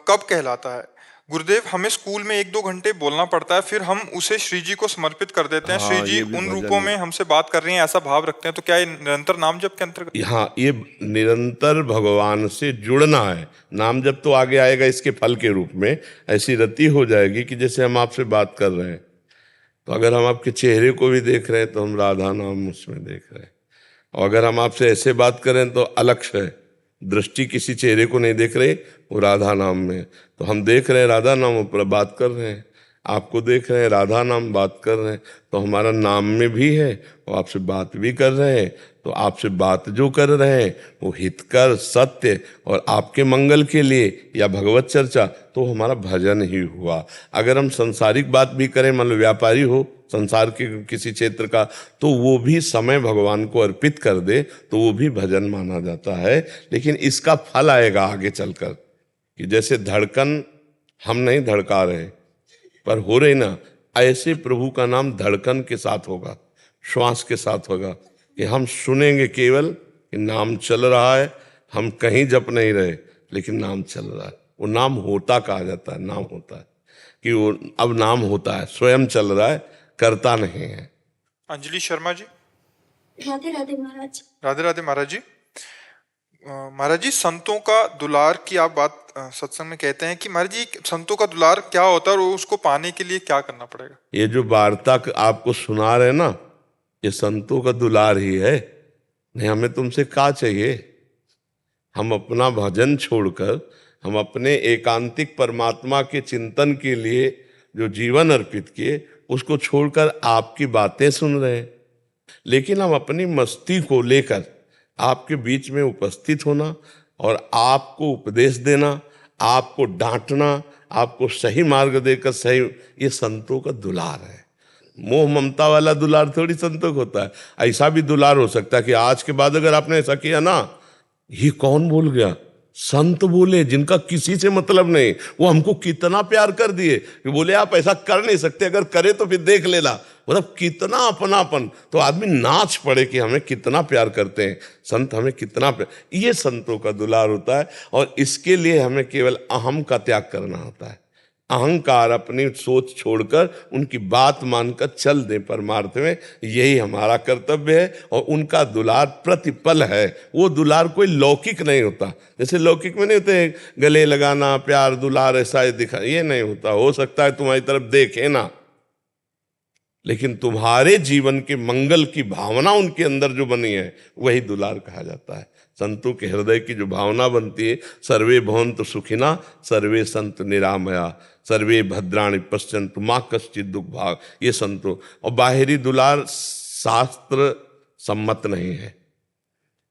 कब कहलाता है? गुरुदेव, हमें स्कूल में 1-2 घंटे बोलना पड़ता है, फिर हम उसे श्री जी को समर्पित कर देते हैं। हाँ, श्री जी ये भी उन भजन रूपों है। में हमसे बात कर रही हैं, ऐसा भाव रखते हैं, तो क्या ये निरंतर नाम जप के अंतर्गत? हाँ, ये निरंतर भगवान से जुड़ना है। नाम जब तो आगे आएगा इसके फल के रूप में। ऐसी रति हो जाएगी कि जैसे हम आपसे बात कर रहे हैं, तो अगर हम आपके चेहरे को भी देख रहे हैं तो हम राधा नाम उसमें देख रहे हैं, और अगर हम आपसे ऐसे बात करें तो अलक्ष्य है, दृष्टि किसी चेहरे को नहीं देख रहे, वो राधा नाम में। तो हम देख रहे हैं राधा नाम पर बात कर रहे हैं, आपको देख रहे हैं राधा नाम बात कर रहे हैं, तो हमारा नाम में भी है और आपसे बात भी कर रहे हैं। तो आपसे बात जो कर रहे हैं वो हितकर, सत्य और आपके मंगल के लिए या भगवत चर्चा, तो हमारा भजन ही हुआ। अगर हम सांसारिक बात भी करें, मान लो व्यापारी हो संसार के किसी क्षेत्र का, तो वो भी समय भगवान को अर्पित कर दे तो वो भी भजन माना जाता है। लेकिन इसका फल आएगा आगे चलकर, कि जैसे धड़कन हम नहीं धड़का रहे पर हो रही ना, ऐसे प्रभु का नाम धड़कन के साथ होगा, श्वास के साथ होगा, कि हम सुनेंगे केवल कि नाम चल रहा है, हम कहीं जप नहीं रहे लेकिन नाम चल रहा है। वो नाम होता कहा जाता है, नाम होता है कि वो अब नाम होता है, स्वयं चल रहा है, करता नहीं है। अंजलि शर्मा जी। राधे राधे महाराज। राधे राधे महाराज जी। महाराज जी, संतों का दुलार की आप बात सत्संग में कहते हैं कि महाराज जी संतों का दुलार क्या होता है और उसको पाने के लिए क्या करना पड़ेगा? ये जो वार्ता आपको सुना रहे ना, ये संतों का दुलार ही है। नहीं, हमें तुमसे क्या चाहिए? हम अपना भजन छोड़कर, हम अपने एकांतिक परमात्मा के चिंतन के लिए जो जीवन अर्पित किए, उसको छोड़कर आपकी बातें सुन रहे हैं। लेकिन हम अपनी मस्ती को लेकर आपके बीच में उपस्थित होना और आपको उपदेश देना, आपको डांटना, आपको सही मार्ग देकर सही, ये संतों का दुलार है। मोह ममता वाला दुलार थोड़ी संतों को होता है। ऐसा भी दुलार हो सकता है कि आज के बाद अगर आपने ऐसा किया ना, ये कौन बोल गया? संत बोले, जिनका किसी से मतलब नहीं, वो हमको कितना प्यार कर दिए कि बोले आप ऐसा कर नहीं सकते, अगर करे तो फिर देख लेना। मतलब कितना अपनापन, तो आदमी नाच पड़े कि हमें कितना प्यार करते हैं संत, हमें कितना प्यार। ये संतों का दुलार होता है। और इसके लिए हमें केवल अहम का त्याग करना होता है। अहंकार, अपनी सोच छोड़कर उनकी बात मानकर चल दें परमार्थ में, यही हमारा कर्तव्य है। और उनका दुलार प्रतिपल है। वो दुलार कोई लौकिक नहीं होता, जैसे लौकिक में नहीं होते गले लगाना, प्यार दुलार ऐसा दिखा, ये नहीं होता। हो सकता है तुम्हारी तरफ देखे ना, लेकिन तुम्हारे जीवन के मंगल की भावना उनके अंदर जो बनी है, वही दुलार कहा जाता है। संतों के हृदय की जो भावना बनती है, सर्वे भवन्तु सुखिना सर्वे सन्तु निरामया सर्वे भद्राणि पश्यन्तु मा कश्चित् दुख भाग, ये संतों। और बाहरी दुलार शास्त्र सम्मत नहीं है,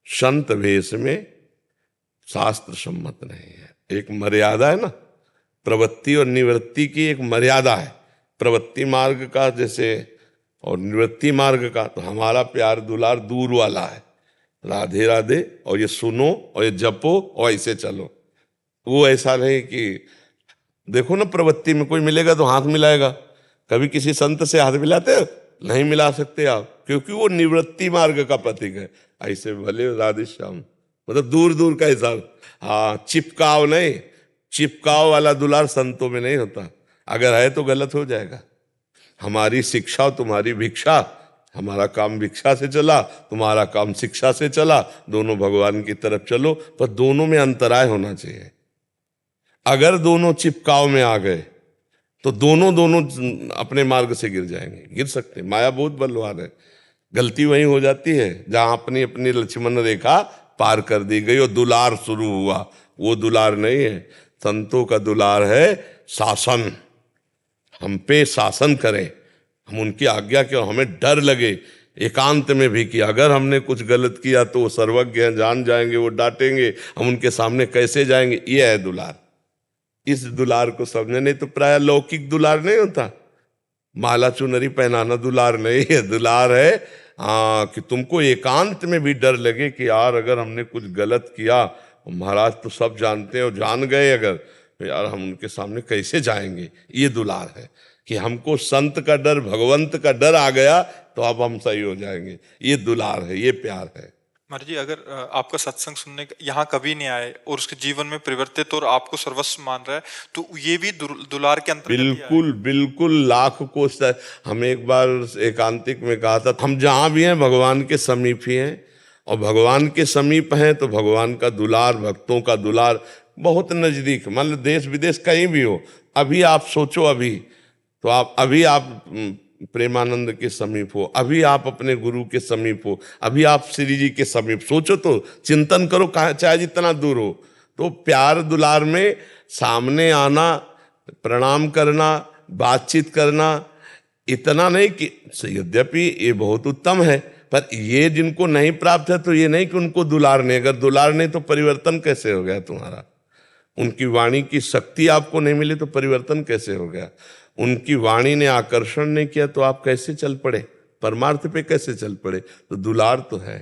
संत वेश में शास्त्र सम्मत नहीं है। एक मर्यादा है ना, प्रवृत्ति और निवृत्ति की एक मर्यादा है। प्रवृत्ति मार्ग का जैसे और निवृत्ति मार्ग का, तो हमारा प्यार दुलार दूर वाला है, राधे राधे और ये सुनो और ये जपो और ऐसे चलो। वो ऐसा नहीं कि देखो ना, प्रवृत्ति में कोई मिलेगा तो हाथ मिलाएगा, कभी किसी संत से हाथ मिलाते हो? नहीं मिला सकते आप, क्योंकि वो निवृत्ति मार्ग का प्रतीक है। ऐसे भले राधे श्याम, मतलब दूर दूर का हिसाब। हाँ, चिपकाव नहीं, चिपकाव वाला दुलार संतों में नहीं होता। अगर है तो गलत हो जाएगा। हमारी शिक्षा तुम्हारी भिक्षा, हमारा काम भिक्षा से चला, तुम्हारा काम शिक्षा से चला, दोनों भगवान की तरफ चलो, पर दोनों में अंतराय होना चाहिए। अगर दोनों चिपकाव में आ गए तो दोनों अपने मार्ग से गिर जाएंगे, गिर सकते। माया बहुत बलवान है। गलती वहीं हो जाती है जहां अपनी अपनी लक्ष्मण रेखा पार कर दी गई और दुलार शुरू हुआ। वो दुलार नहीं है। संतों का दुलार है शासन, हम पे शासन करें, हम उनकी आज्ञा के, हमें डर लगे एकांत में भी कि अगर हमने कुछ गलत किया तो वो सर्वज्ञ हैं, जान जाएंगे, वो डांटेंगे, हम उनके सामने कैसे जाएंगे। ये है दुलार। इस दुलार को समझे, नहीं तो प्राय लौकिक दुलार नहीं होता, माला चुनरी पहनाना दुलार नहीं है। दुलार है कि तुमको एकांत में भी डर लगे कि यार अगर हमने कुछ गलत किया, महाराज तो सब जानते हैं और जान गए अगर, तो यार हम उनके सामने कैसे जाएंगे। ये दुलार है कि हमको संत का डर, भगवंत का डर आ गया तो अब हम सही हो जाएंगे। ये दुलार है, ये प्यार है। महाराज जी, अगर आपका सत्संग सुनने यहाँ कभी नहीं आए और उसके जीवन में परिवर्तित और आपको सर्वस्व मान रहा है, तो ये भी दुलार के अंतर्गत ही आएगा। बिल्कुल बिल्कुल, लाख कोस। हम एक बार एकांतिक में कहा था, हम जहां भी हैं भगवान के समीप ही हैं, और भगवान के समीप हैं तो भगवान का दुलार, भक्तों का दुलार बहुत नजदीक। मान लो देश विदेश कहीं भी हो, अभी आप सोचो, अभी आप प्रेमानंद के समीप हो, अभी आप अपने गुरु के समीप हो, अभी आप श्री जी के समीप, सोचो तो, चिंतन करो, चाहे जितना दूर हो। तो प्यार दुलार में सामने आना, प्रणाम करना, बातचीत करना, इतना नहीं कि यद्यपि ये बहुत उत्तम है, पर ये जिनको नहीं प्राप्त है तो ये नहीं कि उनको दुलार नहीं। अगर दुलार नहीं तो परिवर्तन कैसे हो गया तुम्हारा? उनकी वाणी की शक्ति आपको नहीं मिली तो परिवर्तन कैसे हो गया? उनकी वाणी ने आकर्षण नहीं किया तो आप कैसे चल पड़े? परमार्थ पे कैसे चल पड़े? तो दुलार तो है।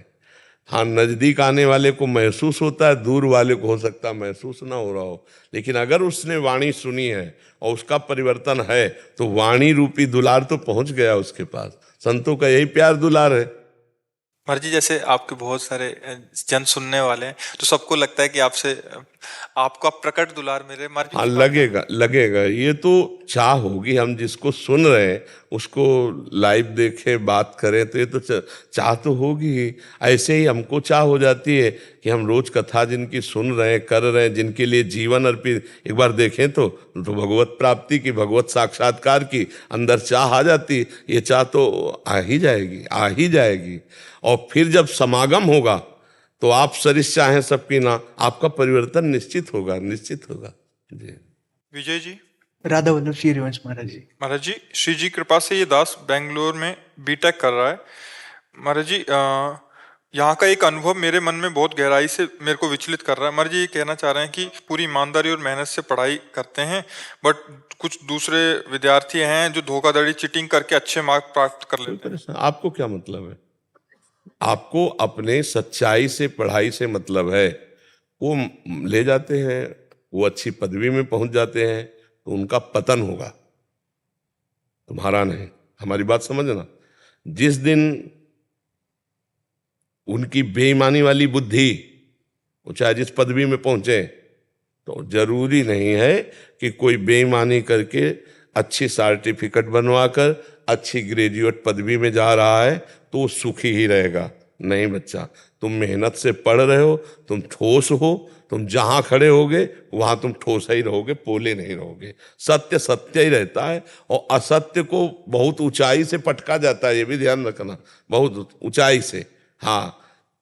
हाँ, नजदीक आने वाले को महसूस होता है, दूर वाले को हो सकता है महसूस ना हो रहा हो, लेकिन अगर उसने वाणी सुनी है और उसका परिवर्तन है तो वाणी रूपी दुलार तो पहुंच गया उसके पास। संतों का यही प्यार दुलार है। महाराज जी, जैसे आपके बहुत सारे जन सुनने वाले हैं, तो सबको लगता है कि आपसे आपका प्रकट दुलार मेरे महाराज जी। हाँ, लगेगा ये तो चाह होगी। हम जिसको सुन रहे हैं उसको लाइव देखें, बात करें, तो ये तो चाह तो होगी ही। ऐसे ही हमको चाह हो जाती है कि हम रोज कथा जिनकी सुन रहे हैं, कर रहे हैं, जिनके लिए जीवन अर्पित, एक बार देखें तो भगवत प्राप्ति की, भगवत साक्षात्कार की अंदर चाह आ जाती। ये चाह तो आ ही जाएगी। और फिर जब समागम होगा तो आप सरिस चाहें सबकी ना, आपका परिवर्तन निश्चित होगा जी। विजय जी। राधा वल्लभ श्री हरिवंश महाराज जी। महाराज जी, श्री जी कृपा से ये दास बेंगलोर में बीटेक कर रहा है। महाराज जी, यहाँ का एक अनुभव मेरे मन में बहुत गहराई से मेरे को विचलित कर रहा है। महाराज जी ये कहना चाह रहे हैं कि पूरी ईमानदारी और मेहनत से पढ़ाई करते हैं, बट कुछ दूसरे विद्यार्थी हैं जो धोखाधड़ी, चीटिंग करके अच्छे मार्क प्राप्त कर लेते हैं। आपको क्या मतलब है? आपको अपने सच्चाई से, पढ़ाई से मतलब है। वो ले जाते हैं, वो अच्छी पदवी में पहुंच जाते हैं तो उनका पतन होगा, तुम्हारा नहीं। हमारी बात समझना। जिस दिन उनकी बेईमानी वाली बुद्धि, वो चाहे जिस पदवी में पहुंचे, तो जरूरी नहीं है कि कोई बेईमानी करके अच्छी सर्टिफिकेट बनवाकर अच्छी ग्रेजुएट पदवी में जा रहा है तो वो सुखी ही रहेगा। नहीं बच्चा, तुम मेहनत से पढ़ रहे हो, तुम ठोस हो, तुम जहां खड़े होगे वहां तुम ठोस ही रहोगे, पोले नहीं रहोगे। सत्य सत्य ही रहता है और असत्य को बहुत ऊंचाई से पटका जाता है, ये भी ध्यान रखना, बहुत ऊंचाई से। हाँ,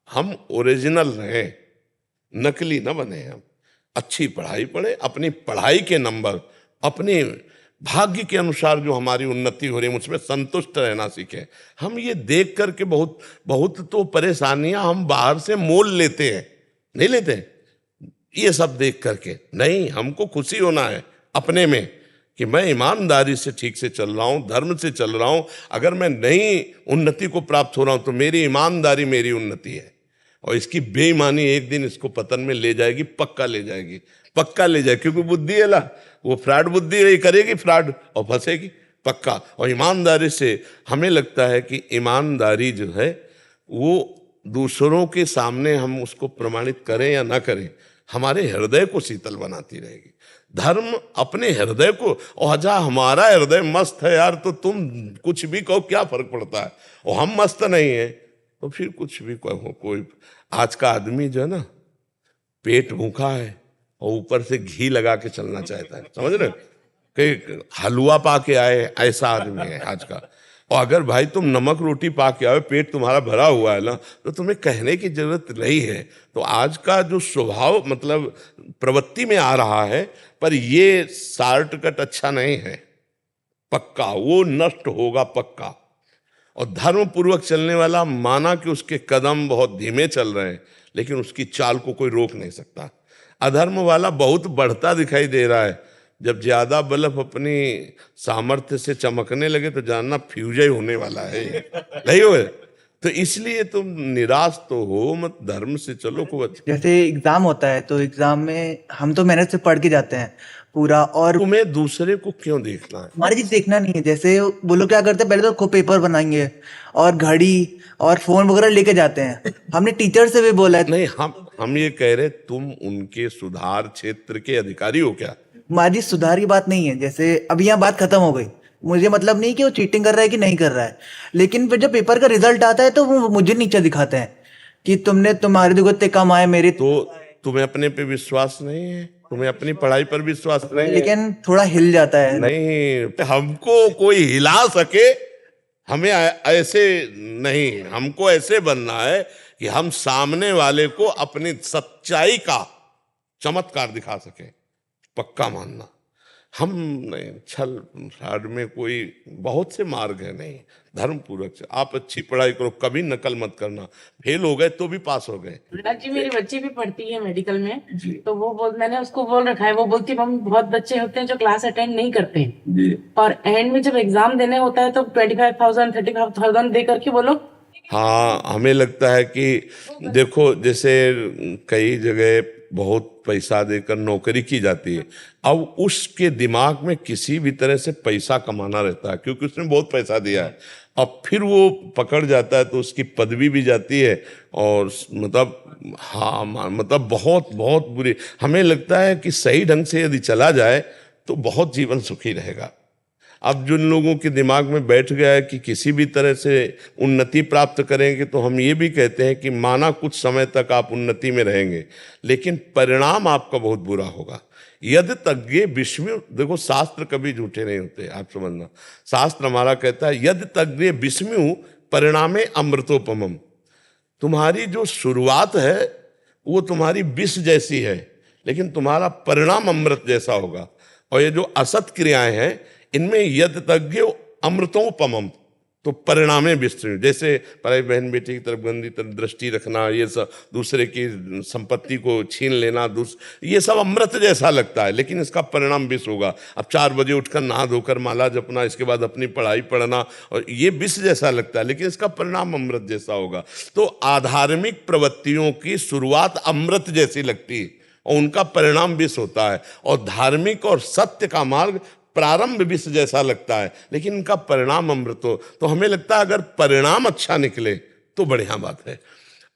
हम ओरिजिनल रहें, नकली न बने। हम अच्छी पढ़ाई पढ़े, अपनी पढ़ाई के नंबर अपने भाग्य के अनुसार जो हमारी उन्नति हो रही है मुझमें संतुष्ट रहना सीखें। हम ये देख करके बहुत तो परेशानियां हम बाहर से मोल लेते हैं, नहीं लेते ये सब देख करके। नहीं, हमको खुशी होना है अपने में कि मैं ईमानदारी से ठीक से चल रहा हूँ, धर्म से चल रहा हूँ। अगर मैं नई उन्नति को प्राप्त हो रहा हूँ तो मेरी ईमानदारी मेरी उन्नति है, और इसकी बेईमानी एक दिन इसको पतन में ले जाएगी, पक्का ले जाएगी, क्योंकि बुद्धि है ला, वो फ्रॉड बुद्धि है, करेगी फ्रॉड और फंसेगी पक्का। और ईमानदारी से हमें लगता है कि ईमानदारी जो है वो दूसरों के सामने हम उसको प्रमाणित करें या ना करें, हमारे हृदय को शीतल बनाती रहेगी। धर्म अपने हृदय को, और जहाँ हमारा हृदय मस्त है यार, तो तुम कुछ भी कहो क्या फर्क पड़ता है, और हम मस्त नहीं है तो फिर कुछ भी कहो। कोई आज का आदमी जो है ना, पेट भूखा है और ऊपर से घी लगा के चलना चाहता है, समझ रहे? कि हलवा पा के आए, ऐसा आदमी है आज का। और अगर भाई तुम नमक रोटी पा के आओ, पेट तुम्हारा भरा हुआ है ना, तो तुम्हें कहने की जरूरत नहीं है। तो आज का जो स्वभाव मतलब प्रवृत्ति में आ रहा है, पर ये शॉर्टकट अच्छा नहीं है, पक्का वो नष्ट होगा पक्का। और धर्म पूर्वक चलने वाला, माना कि उसके कदम बहुत धीमे चल रहे हैं, लेकिन उसकी चाल को कोई रोक नहीं सकता। अधर्म वाला बहुत बढ़ता दिखाई दे रहा है। जब ज्यादा बल्ब अपनी सामर्थ्य से चमकने लगे तो जानना फ्यूज ही होने वाला है, नहीं हो? तो इसलिए तुम निराश तो हो मत, धर्म से चलो। को जैसे एग्जाम होता है तो एग्जाम में हम तो मेहनत से पढ़ के जाते हैं, पूरा। और तुम्हें दूसरे को क्यों देखना है? हमारी चीज देखना नहीं है। जैसे वो लोग क्या करते हैं, पहले तो खुद पेपर बनाएंगे और घड़ी और फोन वगैरह लेके जाते हैं। हमने टीचर से भी बोला है। नहीं, हम ये कह रहे तुम उनके सुधार क्षेत्र के अधिकारी हो क्या? हमारी सुधार की बात नहीं है। जैसे अभी यहाँ बात खत्म हो गई, मुझे मतलब नहीं कि वो चीटिंग कर रहा है कि नहीं कर रहा है, लेकिन फिर जब पेपर का रिजल्ट आता है तो वो मुझे नीचे दिखाते हैं कि तुम्हारे देखो इतने कम आए, मेरे तो तुम्हें अपने पे विश्वास नहीं है? तुम्हें अपनी पढ़ाई पर विश्वास नहीं है? लेकिन थोड़ा हिल जाता है। नहीं, हमको कोई हिला सके, हमें ऐसे नहीं, हमको ऐसे बनना है कि हम सामने वाले को अपनी सच्चाई का चमत्कार दिखा सके। पक्का मानना, हम नहीं छल फ्रॉड में कोई बहुत से मार्ग है, नहीं धर्म पूर्वक से आप अच्छी पढ़ाई करो, कभी नकल मत करना। फेल हो गए तो भी पास हो गए। जी मेरी बच्ची भी पढ़ती है मेडिकल में, तो मैंने उसको बोल रखा है, वो बोलती है मम्मी बहुत बच्चे होते हैं जो क्लास अटेंड नहीं करते हैं, और एंड में जब एग्जाम देने होता है तो 25,000 35,000 दे करके वो लोग। हाँ, हमें लगता है कि देखो, जैसे कई जगह बहुत पैसा देकर नौकरी की जाती है, अब उसके दिमाग में किसी भी तरह से पैसा कमाना रहता है, क्योंकि उसने बहुत पैसा दिया है। अब फिर वो पकड़ जाता है तो उसकी पदवी भी जाती है, और मतलब हाँ, मतलब बहुत बहुत बुरी। हमें लगता है कि सही ढंग से यदि चला जाए तो बहुत जीवन सुखी रहेगा। अब जिन लोगों के दिमाग में बैठ गया है कि किसी भी तरह से उन्नति प्राप्त करेंगे, तो हम ये भी कहते हैं कि माना कुछ समय तक आप उन्नति में रहेंगे, लेकिन परिणाम आपका बहुत बुरा होगा। यदि तज्ञे विस्मृ, देखो शास्त्र कभी झूठे नहीं होते, आप समझना। शास्त्र हमारा कहता है यदि तज्ञे विस्मृ परिणामे अमृतोपमम। तुम्हारी जो शुरुआत है वो तुम्हारी विष जैसी है, लेकिन तुम्हारा परिणाम अमृत जैसा होगा। और ये जो असत क्रियाएं हैं, इनमें यद तज्ञ अमृतोपमम, तो परिणामे विस्तृण। जैसे पराई बहन बेटी की तरफ गंदी तरफ दृष्टि रखना, ये सब दूसरे की संपत्ति को छीन लेना, ये सब अमृत जैसा लगता है, लेकिन इसका परिणाम विष होगा। अब 4 बजे उठकर नहा धोकर माला जपना, इसके बाद अपनी पढ़ाई पढ़ना, और ये विष जैसा लगता है, लेकिन इसका परिणाम अमृत जैसा होगा। तो आधार्मिक प्रवृत्तियों की शुरुआत अमृत जैसी लगती है और उनका परिणाम विष होता है, और धार्मिक और सत्य का मार्ग प्रारंभ विष जैसा लगता है, लेकिन इनका परिणाम अमृत हो। तो हमें लगता है अगर परिणाम अच्छा निकले तो बढ़िया बात है।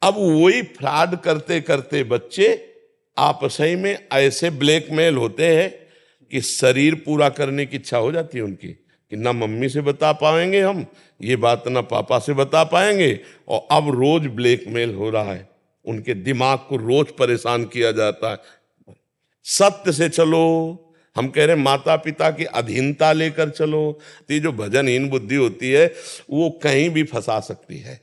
अब वही फ्रॉड करते करते बच्चे आपस ही में ऐसे ब्लैकमेल होते हैं कि शरीर पूरा करने की इच्छा हो जाती है उनकी, कि ना मम्मी से बता पाएंगे हम ये बात, ना पापा से बता पाएंगे, और अब रोज ब्लैकमेल हो रहा है, उनके दिमाग को रोज परेशान किया जाता है। सत्य से चलो, हम कह रहे हैं माता पिता की अधीनता लेकर चलो। तो जो भजनहीन बुद्धि होती है वो कहीं भी फंसा सकती है।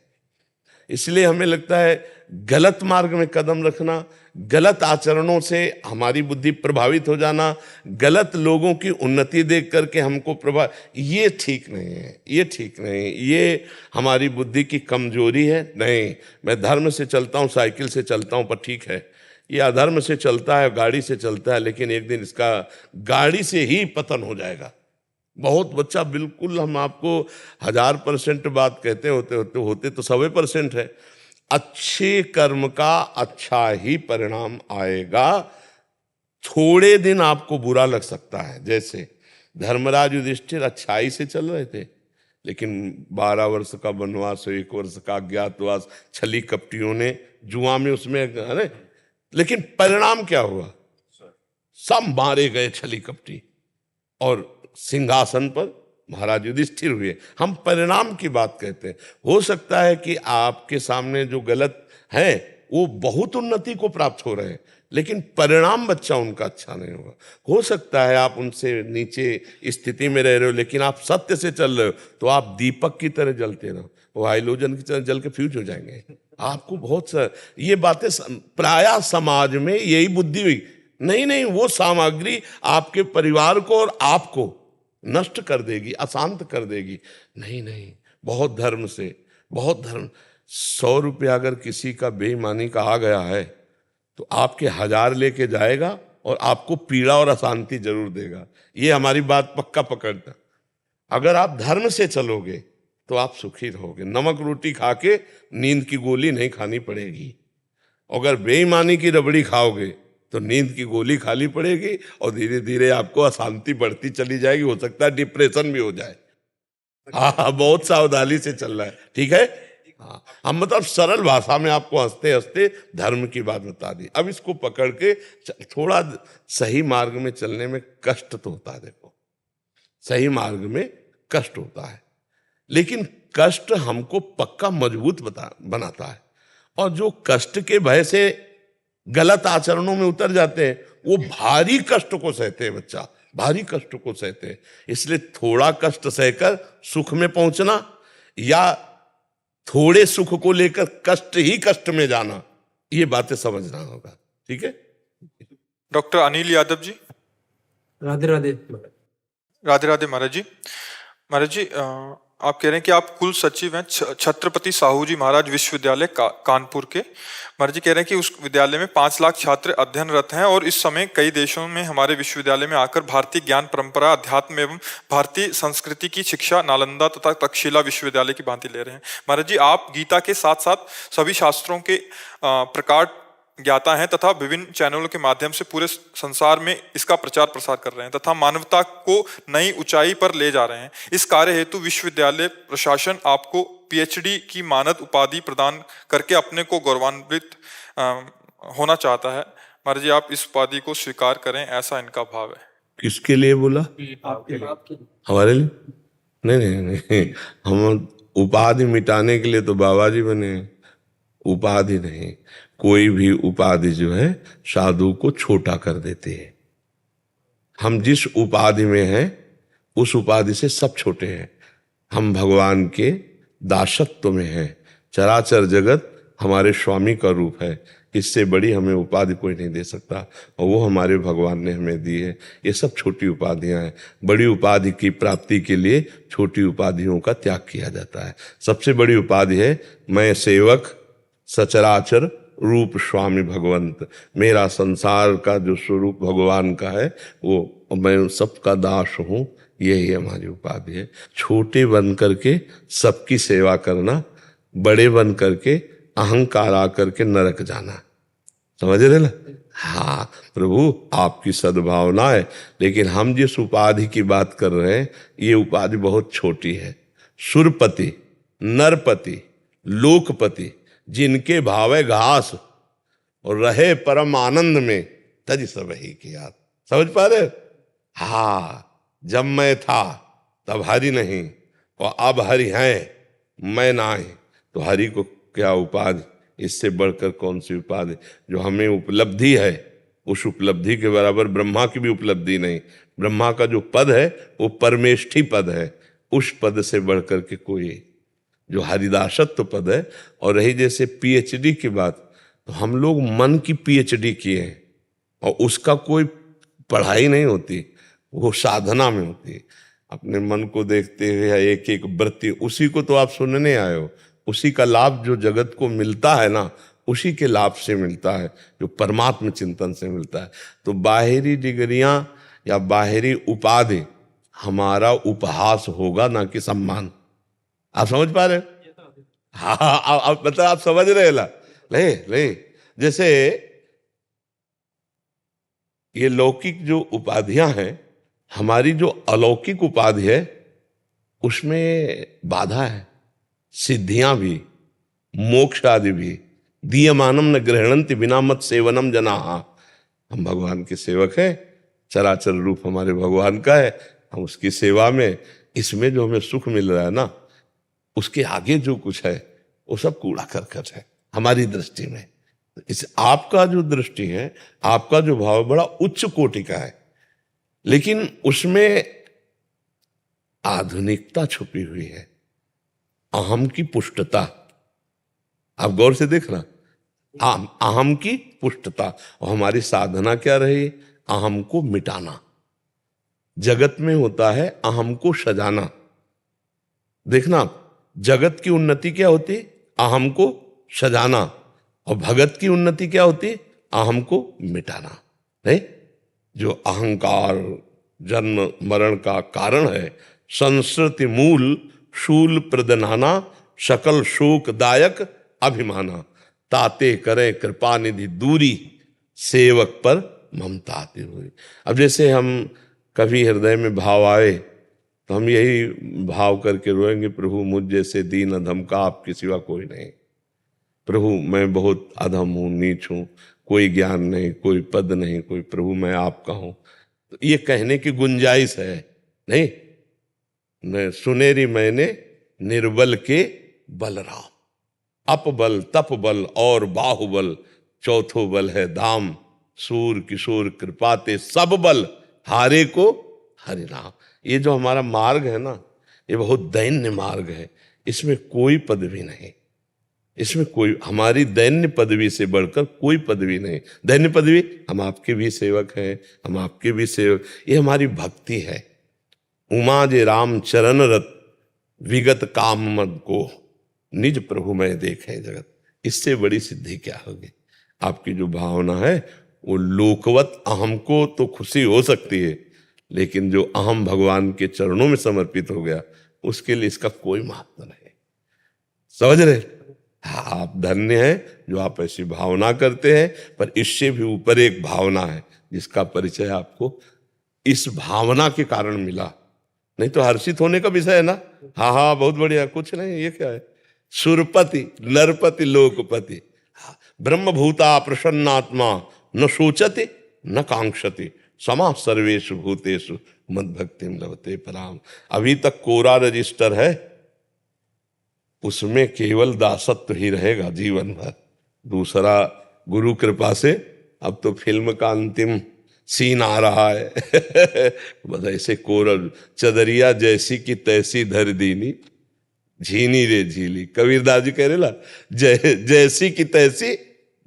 इसलिए हमें लगता है गलत मार्ग में कदम रखना, गलत आचरणों से हमारी बुद्धि प्रभावित हो जाना, गलत लोगों की उन्नति देख करके हमको ये ठीक नहीं है, ये ठीक नहीं, ये हमारी बुद्धि की कमजोरी है। नहीं, मैं धर्म से चलता हूँ, साइकिल से चलता हूँ, पर ठीक है ये अधर्म से चलता है, गाड़ी से चलता है, लेकिन एक दिन इसका गाड़ी से ही पतन हो जाएगा। बहुत बच्चा, बिल्कुल हम आपको 1000% बात कहते होते तो 100% है। अच्छे कर्म का अच्छा ही परिणाम आएगा। थोड़े दिन आपको बुरा लग सकता है, जैसे धर्मराज युधिष्ठिर अच्छाई से चल रहे थे, लेकिन 12 वर्ष का वनवास, 1 वर्ष का अज्ञातवास, छली कपटियों ने जुआ में उसमें, अरे लेकिन परिणाम क्या हुआ? सब मारे गए छली कपटी, और सिंहासन पर महाराज युधिष्ठिर हुए। हम परिणाम की बात कहते हैं। हो सकता है कि आपके सामने जो गलत है वो बहुत उन्नति को प्राप्त हो रहे हैं, लेकिन परिणाम बच्चा उनका अच्छा नहीं होगा। हो सकता है आप उनसे नीचे स्थिति में रह रहे हो, लेकिन आप सत्य से चल रहे हो, तो आप दीपक की तरह जलते रहो, वो हाइलोजन की तरह जल के फ्यूज हो जाएंगे। आपको बहुत ये बातें प्रायः समाज में यही बुद्धि हुई, नहीं वो सामग्री आपके परिवार को और आपको नष्ट कर देगी, अशांत कर देगी। नहीं, बहुत धर्म से, बहुत धर्म। 100 रुपया अगर किसी का बेईमानी का आ गया है तो आपके 1000 लेके जाएगा और आपको पीड़ा और अशांति जरूर देगा। ये हमारी बात पक्का पकड़ना। अगर आप धर्म से चलोगे तो आप सुखी रहोगे। नमक रोटी खा के नींद की गोली नहीं खानी पड़ेगी। अगर बेईमानी की रबड़ी खाओगे तो नींद की गोली खाली पड़ेगी और धीरे धीरे आपको अशांति बढ़ती चली जाएगी, हो सकता है डिप्रेशन भी हो जाए। हाँ, बहुत सावधानी से चल रहा है, ठीक है। हाँ, हम मतलब सरल भाषा में आपको हंसते हंसते धर्म की बात बता दी। अब इसको पकड़ के थोड़ा सही मार्ग में चलने में कष्ट तो होता है। देखो, सही मार्ग में कष्ट होता है, लेकिन कष्ट हमको पक्का मजबूत बनाता है। और जो कष्ट के भय से गलत आचरणों में उतर जाते हैं, वो भारी कष्ट को सहते हैं बच्चा, भारी कष्ट को सहते हैं। इसलिए थोड़ा कष्ट सहकर सुख में पहुंचना या थोड़े सुख को लेकर कष्ट ही कष्ट में जाना, ये बातें समझना होगा, ठीक है। डॉक्टर अनिल यादव जी। राधे राधे। राधे राधे महाराज जी। महाराज जी, आप कह रहे हैं कि आप कुल सचिव हैं छत्रपति साहू जी महाराज विश्वविद्यालय कानपुर के। महाराज जी कह रहे हैं कि उस विद्यालय में 5 लाख छात्र अध्ययनरत हैं और इस समय कई देशों में हमारे विश्वविद्यालय में आकर भारतीय ज्ञान परंपरा, अध्यात्म एवं भारतीय संस्कृति की शिक्षा नालंदा तथा तक्षशिला विश्वविद्यालय की भांति ले रहे हैं। महाराज जी, आप गीता के साथ साथ सभी शास्त्रों के प्रकार ज्ञाता हैं तथा विभिन्न चैनलों के माध्यम से पूरे संसार में इसका प्रचार प्रसार कर रहे हैं तथा मानवता को नई ऊंचाई पर ले जा रहे हैं। इस कार्य हेतु विश्वविद्यालय प्रशासन आपको पीएचडी की मानद उपाधि प्रदान करके अपने को गौरवान्वित होना चाहता है। महाराज जी, आप इस उपाधि को स्वीकार करें, ऐसा इनका भाव है। किसके लिए बोला? हमारे लिए? नहीं नहीं नहीं, हम उपाधि मिटाने के लिए तो बाबा जी बने, उपाधि नहीं। कोई भी उपाधि जो है साधु को छोटा कर देती है। हम जिस उपाधि में हैं उस उपाधि से सब छोटे हैं। हम भगवान के दासत्व में हैं। चराचर जगत हमारे स्वामी का रूप है। इससे बड़ी हमें उपाधि कोई नहीं दे सकता और वो हमारे भगवान ने हमें दी है। ये सब छोटी उपाधियां हैं। बड़ी उपाधि की प्राप्ति के लिए छोटी उपाधियों का त्याग किया जाता है। सबसे बड़ी उपाधि है मैं सेवक सचराचर रूप स्वामी भगवंत। मेरा संसार का जो स्वरूप भगवान का है वो मैं सबका दास हूँ, यही हमारी उपाधि है। छोटे बन करके सबकी सेवा करना, बड़े बन करके अहंकार आकर के नरक जाना। समझ रहे ना? हाँ प्रभु, आपकी सद्भावना है, लेकिन हम जिस उपाधि की बात कर रहे हैं ये उपाधि बहुत छोटी है। सुरपति, नरपति, लोकपति, जिनके भावे घास और रहे परम आनंद में तज सब ही की याद। समझ पा रहे? हाँ, जब मैं था तब हरि नहीं और अब हरि हैं, मैं ना ही, तो हरि को क्या उपाधि? इससे बढ़कर कौन सी उपाधि? जो हमें उपलब्धि है उस उपलब्धि के बराबर ब्रह्मा की भी उपलब्धि नहीं। ब्रह्मा का जो पद है वो परमेष्ठी पद है, उस पद से बढ़कर के कोई जो हरिदासत्व पद है। और रही जैसे पीएचडी की बात, तो हम लोग मन की पीएचडी किए हैं और उसका कोई पढ़ाई नहीं होती, वो साधना में होती है। अपने मन को देखते हुए एक एक वृत्ति, उसी को तो आप सुनने आए हो। उसी का लाभ जो जगत को मिलता है ना, उसी के लाभ से मिलता है, जो परमात्म चिंतन से मिलता है। तो बाहरी डिग्रियां या बाहरी उपाधि हमारा उपहास होगा, ना कि सम्मान। आप समझ पा रहे? हाँ, मतलब आप समझ रहे? ले जैसे ये लौकिक जो उपाधियां हैं, हमारी जो अलौकिक उपाधि है उसमें बाधा है। सिद्धियां भी, मोक्ष आदि भी। दीयमानम न गृहणंति बिना मत सेवनम जनाहा। हम भगवान के सेवक हैं, चराचर रूप हमारे भगवान का है, हम उसकी सेवा में, इसमें जो हमें सुख मिल रहा है ना, उसके आगे जो कुछ है वो सब कूड़ा करकट है हमारी दृष्टि में। इस आपका जो दृष्टि है, आपका जो भाव बड़ा उच्च कोटि का है, लेकिन उसमें आधुनिकता छुपी हुई है, अहम की पुष्टता। आप गौर से देखना, अहम की पुष्टता। और हमारी साधना क्या रही? अहम को मिटाना। जगत में होता है अहम को सजाना। देखना, जगत की उन्नति क्या होती? अहम को सजाना। और भगत की उन्नति क्या होती? अहम को मिटाना। नहीं, जो अहंकार जन्म मरण का कारण है, संस्कृति मूल शूल प्रदनाना, सकल शोकदायक अभिमाना, ताते करें कृपा निधि दूरी, सेवक पर ममता आती हुई। अब जैसे हम कभी हृदय में भाव आए तो हम यही भाव करके रोएंगे, प्रभु मुझ जैसे दीन अधम का आपके सिवा कोई नहीं। प्रभु मैं बहुत अधम हूँ, नीच हूँ, कोई ज्ञान नहीं, कोई पद नहीं, कोई, प्रभु मैं आपका हूँ। तो ये कहने की गुंजाइश है नहीं। न सुनेरी मैंने निर्बल के बलराम, अपबल तप बल और बाहुबल, चौथो बल है दाम, सूर किशोर कृपाते सब बल, हारे को हरि नाम। ये जो हमारा मार्ग है ना, ये बहुत दैन्य मार्ग है। इसमें कोई पदवी नहीं, इसमें कोई, हमारी दैन्य पदवी से बढ़कर कोई पदवी नहीं। दैन्य पदवी, हम आपके भी सेवक हैं, हम आपके भी सेवक, ये हमारी भक्ति है। उमा जे राम चरण रत, विगत काम मद को, निज प्रभु में देखे जगत। इससे बड़ी सिद्धि क्या होगी? आपकी जो भावना है वो लोकवत अहम को तो खुशी हो सकती है, लेकिन जो अहम भगवान के चरणों में समर्पित हो गया उसके लिए इसका कोई महत्व नहीं। समझ रहे? हाँ, आप धन्य हैं जो आप ऐसी भावना करते हैं। पर इससे भी ऊपर एक भावना है जिसका परिचय आपको इस भावना के कारण मिला, नहीं तो हर्षित होने का विषय है ना। हाँ हाँ बहुत बढ़िया, कुछ नहीं, ये क्या है? सुरपति नरपति लोकपति, ब्रह्मभूता प्रसन्नात्मा, न सोचति न कांक्षति, समा सर्वेषु भूतेषु मद भक्तिम लभते पराम। अभी तक कोरा रजिस्टर है, उसमें केवल दासत्व ही रहेगा जीवन भर। दूसरा गुरु कृपा से अब तो फिल्म का अंतिम सीन आ रहा है बस ऐसे कोरल चदरिया जैसी की तैसी धर दीनी, झीनी रे झीली। कबीरदास जी कह रहे ना, जैसी की तैसी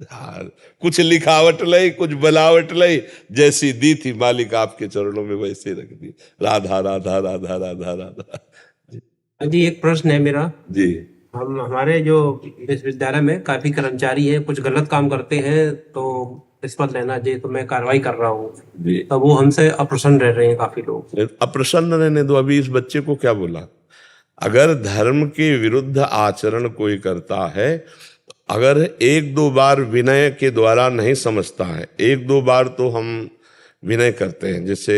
धार, कुछ लिखावट लई कुछ बनावट लई, जैसी दी थी मालिक आपके चरणों में वैसे रख दी। राधा राधा राधा राधा राधा। जी एक प्रश्न है मेरा जी। हम हमारे जो विश्वविद्यालय में काफी कर्मचारी हैं, कुछ गलत काम करते हैं तो रिश्वत लेना चाहिए, तो मैं कार्रवाई कर रहा हूँ, तो वो हमसे अप्रसन्न रह रहे हैं काफी लोग। अप्रसन्न रहने दो। अभी इस बच्चे को क्या बोला? अगर धर्म के विरुद्ध आचरण कोई करता है, अगर एक दो बार विनय के द्वारा नहीं समझता है, एक दो बार तो हम विनय करते हैं, जैसे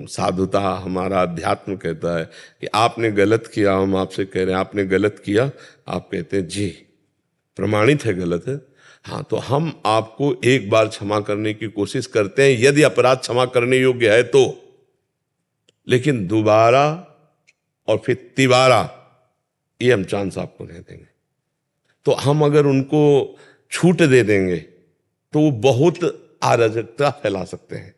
साधुता हमारा अध्यात्म कहता है कि आपने गलत किया, हम आपसे कह रहे हैं आपने गलत किया, आप कहते हैं जी प्रमाणित है गलत है, हाँ तो हम आपको एक बार क्षमा करने की कोशिश करते हैं यदि अपराध क्षमा करने योग्य है तो, लेकिन दोबारा और फिर तिबारा ये हम चांस आपको नहीं देंगे। तो हम अगर उनको छूट दे देंगे तो वो बहुत अराजकता फैला सकते हैं,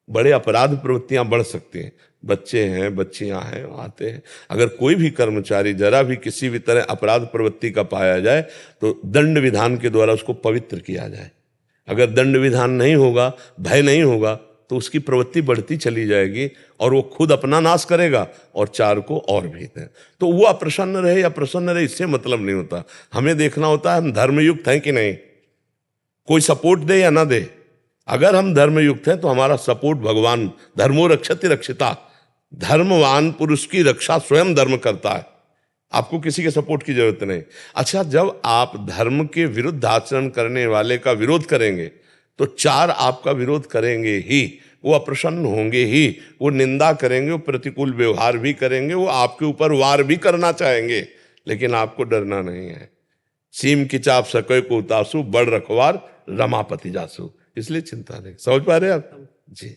बड़े अपराध प्रवृत्तियां बढ़ सकती हैं। बच्चे हैं, बच्चियां हैं, आते हैं। अगर कोई भी कर्मचारी जरा भी किसी भी तरह अपराध प्रवृत्ति का पाया जाए तो दंड विधान के द्वारा उसको पवित्र किया जाए। अगर दंड विधान नहीं होगा, भय नहीं होगा, तो उसकी प्रवृत्ति बढ़ती चली जाएगी और वो खुद अपना नाश करेगा और चार को और भी दें। तो वो अप्रसन्न रहे या प्रसन्न रहे इससे मतलब नहीं होता। हमें देखना होता है हम धर्मयुक्त हैं कि नहीं, कोई सपोर्ट दे या ना दे। अगर हम धर्मयुक्त हैं तो हमारा सपोर्ट भगवान, धर्मो रक्षति रक्षिता, धर्मवान पुरुष की रक्षा स्वयं धर्म करता है, आपको किसी के सपोर्ट की जरूरत नहीं। अच्छा, जब आप धर्म के विरुद्ध आचरण करने वाले का विरोध करेंगे तो चार आपका विरोध करेंगे ही, वो अप्रसन्न होंगे ही, वो निंदा करेंगे, वो प्रतिकूल व्यवहार भी करेंगे, वो आपके ऊपर वार भी करना चाहेंगे, लेकिन आपको डरना नहीं है। सीम की चाप सके को उतासु, बड़ रखवार रमापति जासु, इसलिए चिंता नहीं। समझ पा रहे आप जी?